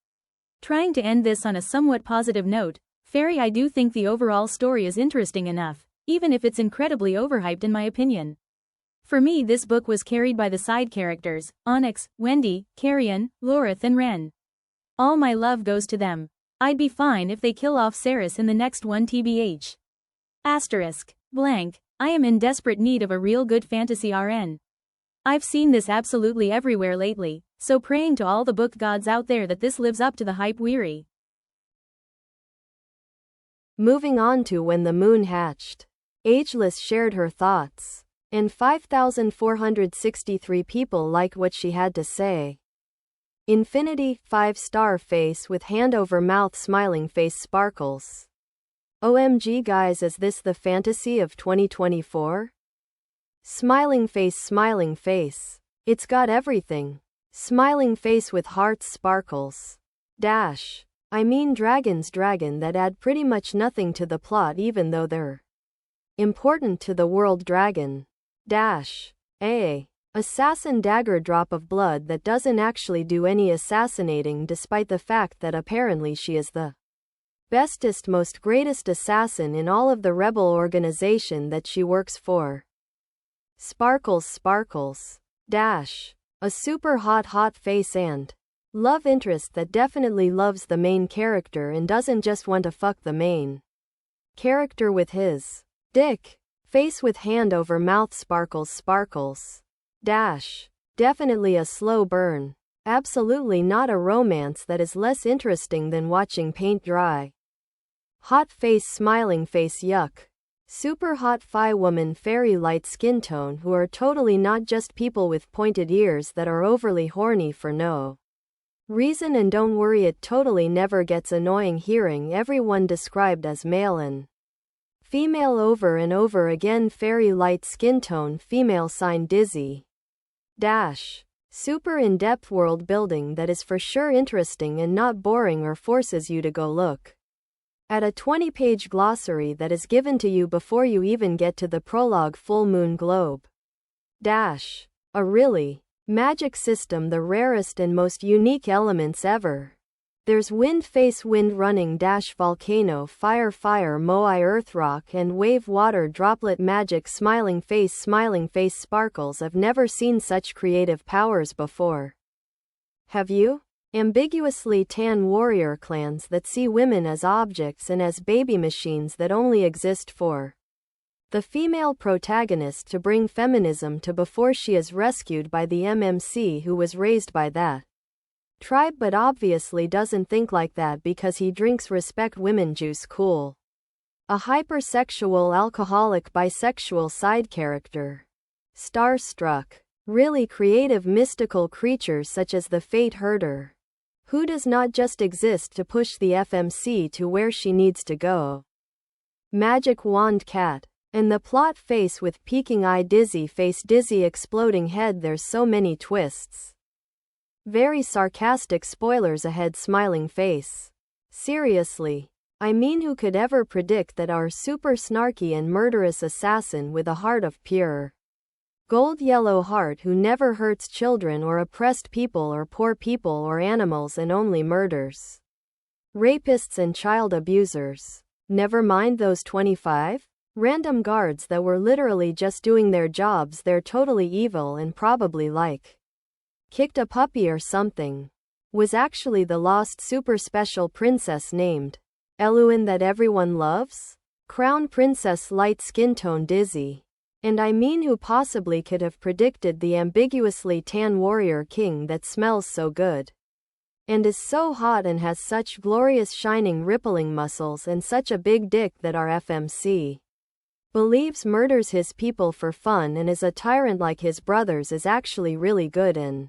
Trying to end this on a somewhat positive note, Fairy, I do think the overall story is interesting enough, even if it's incredibly overhyped in my opinion. For me this book was carried by the side characters, Onyx, Wendy, Carrion, Lorith and Ren. All my love goes to them. I'd be fine if they kill off Saris in the next one tbh. Asterisk. Blank. I am in desperate need of a real good fantasy RN. I've seen this absolutely everywhere lately, so praying to all the book gods out there that this lives up to the hype. Weary. Moving on to When the Moon Hatched. Ageless shared her thoughts, and 5,463 people liked what she had to say. Infinity, 5-star face with hand over mouth smiling face sparkles. OMG guys, is this the fantasy of 2024? Smiling face. It's got everything. Smiling face with hearts sparkles. Dash. I mean dragons that add pretty much nothing to the plot even though they're important to the world. Dragon. Dash. Assassin dagger drop of blood that doesn't actually do any assassinating despite the fact that apparently she is the bestest most greatest assassin in all of the rebel organization that she works for. Sparkles. Dash. A super hot face and love interest that definitely loves the main character and doesn't just want to fuck the main character with his dick. Face with hand over mouth sparkles. Dash. Definitely a slow burn. Absolutely not a romance that is less interesting than watching paint dry. Hot face smiling face yuck. Super hot woman fairy light skin tone who are totally not just people with pointed ears that are overly horny for no reason, and don't worry, it totally never gets annoying hearing everyone described as male and female over and over again. Fairy light skin tone female sign dizzy. Dash. Super in-depth world building that is for sure interesting and not boring or forces you to go look at a 20-page glossary that is given to you before you even get to the prologue. Full moon globe. Dash. A really magic system, the rarest and most unique elements ever. There's wind face wind running dash volcano fire moai earth rock and wave water droplet magic smiling face sparkles. I've never seen such creative powers before. Have you? Ambiguously tan warrior clans that see women as objects and as baby machines that only exist for the female protagonist to bring feminism to before she is rescued by the MMC who was raised by that tribe but obviously doesn't think like that because he drinks respect women juice cool. A hypersexual alcoholic bisexual side character. Starstruck. Really creative mystical creatures such as the Fate Herder, who does not just exist to push the FMC to where she needs to go. Magic Wand Cat. And the plot face with peeking eye dizzy face dizzy exploding head there's so many twists. Very sarcastic spoilers ahead smiling face. Seriously. I mean who could ever predict that our super snarky and murderous assassin with a heart of pure gold yellow heart who never hurts children or oppressed people or poor people or animals and only murders rapists and child abusers. Never mind those 25 random guards that were literally just doing their jobs. They're totally evil and probably kicked a puppy or something. Was actually the lost super special princess named Eluin that everyone loves? Crown princess light skin tone dizzy. And I mean who possibly could have predicted the ambiguously tan warrior king that smells so good and is so hot and has such glorious shining rippling muscles and such a big dick that our FMC believes murders his people for fun and is a tyrant like his brothers is actually really good and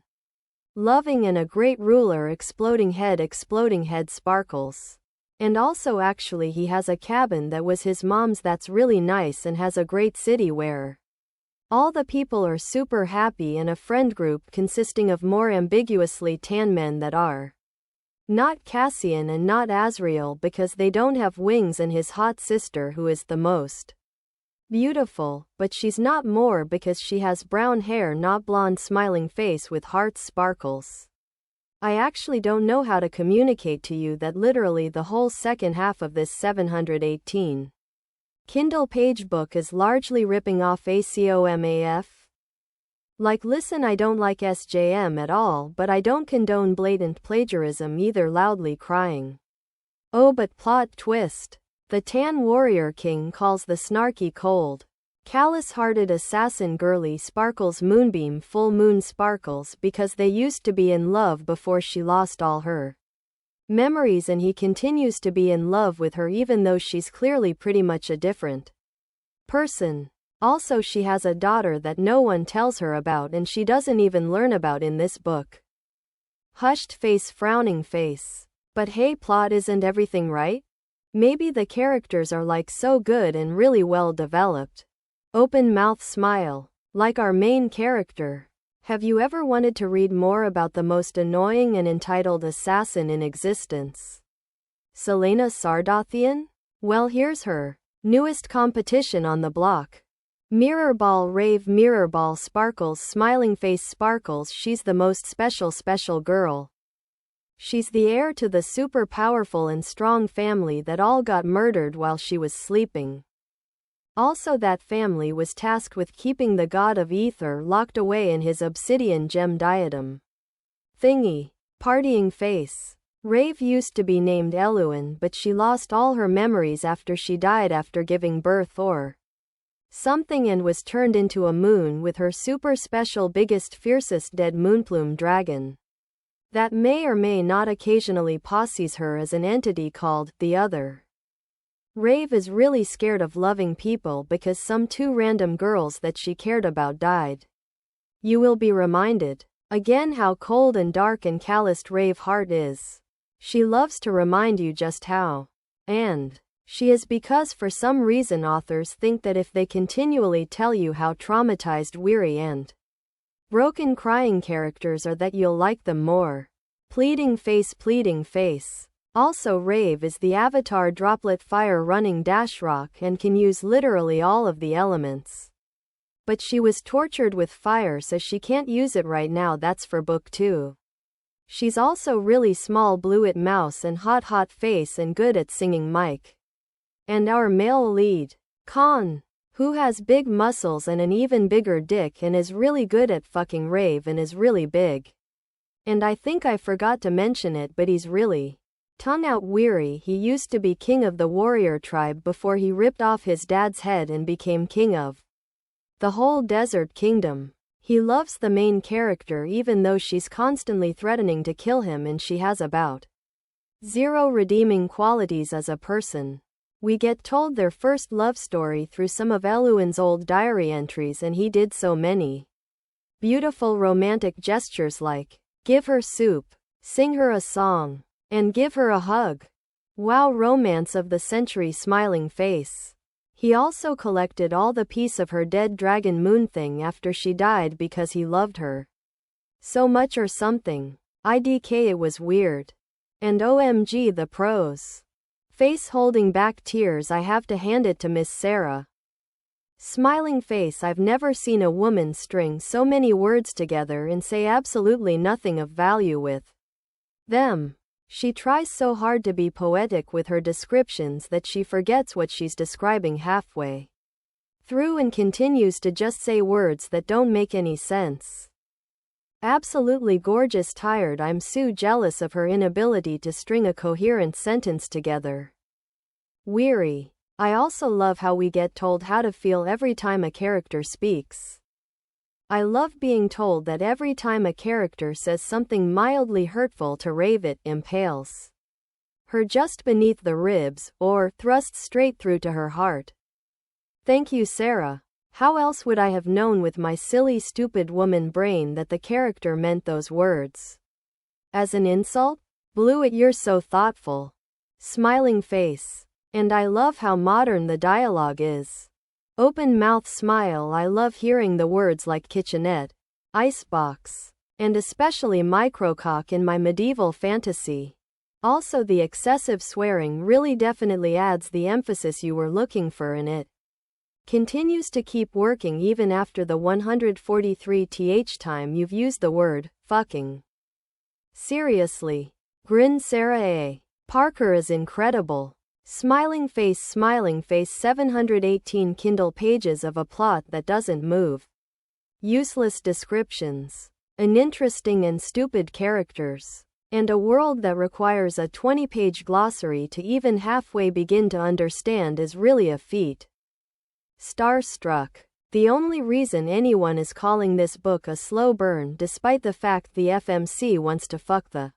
loving and a great ruler exploding head sparkles. And also actually he has a cabin that was his mom's that's really nice and has a great city where all the people are super happy and a friend group consisting of more ambiguously tan men that are not Cassian and not Azrael because they don't have wings and his hot sister who is the most beautiful, but she's not more because she has brown hair not blonde smiling face with hearts sparkles. I actually don't know how to communicate to you that literally the whole second half of this 718 Kindle page book is largely ripping off ACOMAF. Like listen I don't like SJM at all but I don't condone blatant plagiarism either loudly crying. Oh but plot twist. The Tan Warrior King calls the snarky cold, callous-hearted assassin girly Sparkles Moonbeam full moon sparkles because they used to be in love before she lost all her memories and he continues to be in love with her even though she's clearly pretty much a different person. Also she has a daughter that no one tells her about and she doesn't even learn about in this book. Hushed face frowning face. But hey plot isn't everything right? Maybe the characters are like so good and really well developed. Open mouth smile. Like our main character. Have you ever wanted to read more about the most annoying and entitled assassin in existence? Selena Sardothian? Well here's her newest competition on the block. Mirror ball rave mirror ball sparkles smiling face sparkles she's the most special girl. She's the heir to the super powerful and strong family that all got murdered while she was sleeping. Also that family was tasked with keeping the god of ether locked away in his obsidian gem diadem thingy. Partying face. Rave used to be named Eluin but she lost all her memories after she died after giving birth or something and was turned into a moon with her super special biggest fiercest dead moonplume dragon. That may or may not occasionally posses her as an entity called the Other. Rave is really scared of loving people because some two random girls that she cared about died. You will be reminded again how cold and dark and calloused Rave heart is. She loves to remind you just how and she is because for some reason authors think that if they continually tell you how traumatized weary and broken crying characters are that you'll like them more. Pleading face. Also Rave is the avatar droplet fire running dash rock and can use literally all of the elements. But she was tortured with fire so she can't use it right now that's for book 2. She's also really small blue-it mouse and hot face and good at singing mic. And our male lead, Khan, who has big muscles and an even bigger dick and is really good at fucking Rave and is really big. And I think I forgot to mention it, but he's really tongue out weary. He used to be king of the warrior tribe before he ripped off his dad's head and became king of the whole desert kingdom. He loves the main character even though she's constantly threatening to kill him and she has about zero redeeming qualities as a person. We get told their first love story through some of Eluan's old diary entries, and he did so many beautiful romantic gestures like give her soup, sing her a song, and give her a hug. Wow, romance of the century, smiling face. He also collected all the piece of her dead dragon moon thing after she died because he loved her so much or something. IDK, it was weird. And OMG the pros. Face holding back tears. I have to hand it to Miss Saara. Smiling face. I've never seen a woman string so many words together and say absolutely nothing of value with them. She tries so hard to be poetic with her descriptions that she forgets what she's describing halfway through and continues to just say words that don't make any sense. Absolutely gorgeous. Tired. I'm so jealous of her inability to string a coherent sentence together. Weary. I also love how we get told how to feel every time a character speaks. I love being told that every time a character says something mildly hurtful to Rave, it impales her just beneath the ribs, or thrusts straight through to her heart. Thank you, Saara. How else would I have known with my silly stupid woman brain that the character meant those words as an insult? Blew it. You're so thoughtful. Smiling face. And I love how modern the dialogue is. Open mouth smile. I love hearing the words like kitchenette, icebox, and especially microcock in my medieval fantasy. Also, the excessive swearing really definitely adds the emphasis you were looking for in it. Continues to keep working even after the 143th time you've used the word fucking. Seriously. Grin. Saara A. Parker is incredible. Smiling face. 718 Kindle pages of a plot that doesn't move. Useless descriptions. Uninteresting and stupid characters. And a world that requires a 20-page glossary to even halfway begin to understand is really a feat. Starstruck. The only reason anyone is calling this book a slow burn, despite the fact the FMC wants to fuck the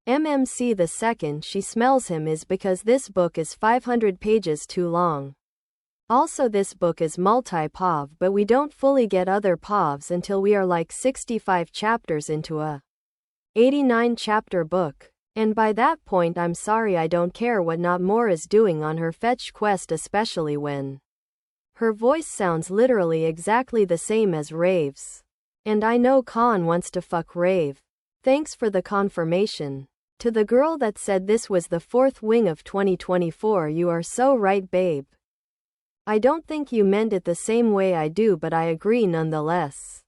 MMC the second she smells him, is because this book is 500 pages too long. Also, this book is multi-POV, but we don't fully get other POVs until we are like 65 chapters into a 89-chapter book. And by that point, I'm sorry, I don't care what Not More is doing on her fetch quest, especially when her voice sounds literally exactly the same as Rave's. And I know Khan wants to fuck Rave. Thanks for the confirmation. To the girl that said this was the fourth wing of 2024, you are so right, babe. I don't think you meant it the same way I do, but I agree nonetheless.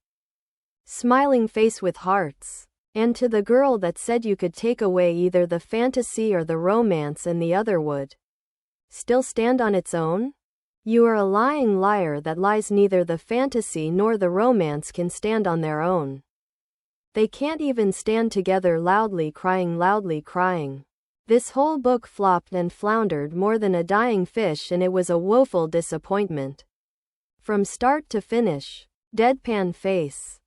Smiling face with hearts. And to the girl that said you could take away either the fantasy or the romance and the other would still stand on its own? You are a lying liar that lies. Neither the fantasy nor the romance can stand on their own. They can't even stand together. Loudly crying. This whole book flopped and floundered more than a dying fish, and it was a woeful disappointment. From start to finish. Deadpan face.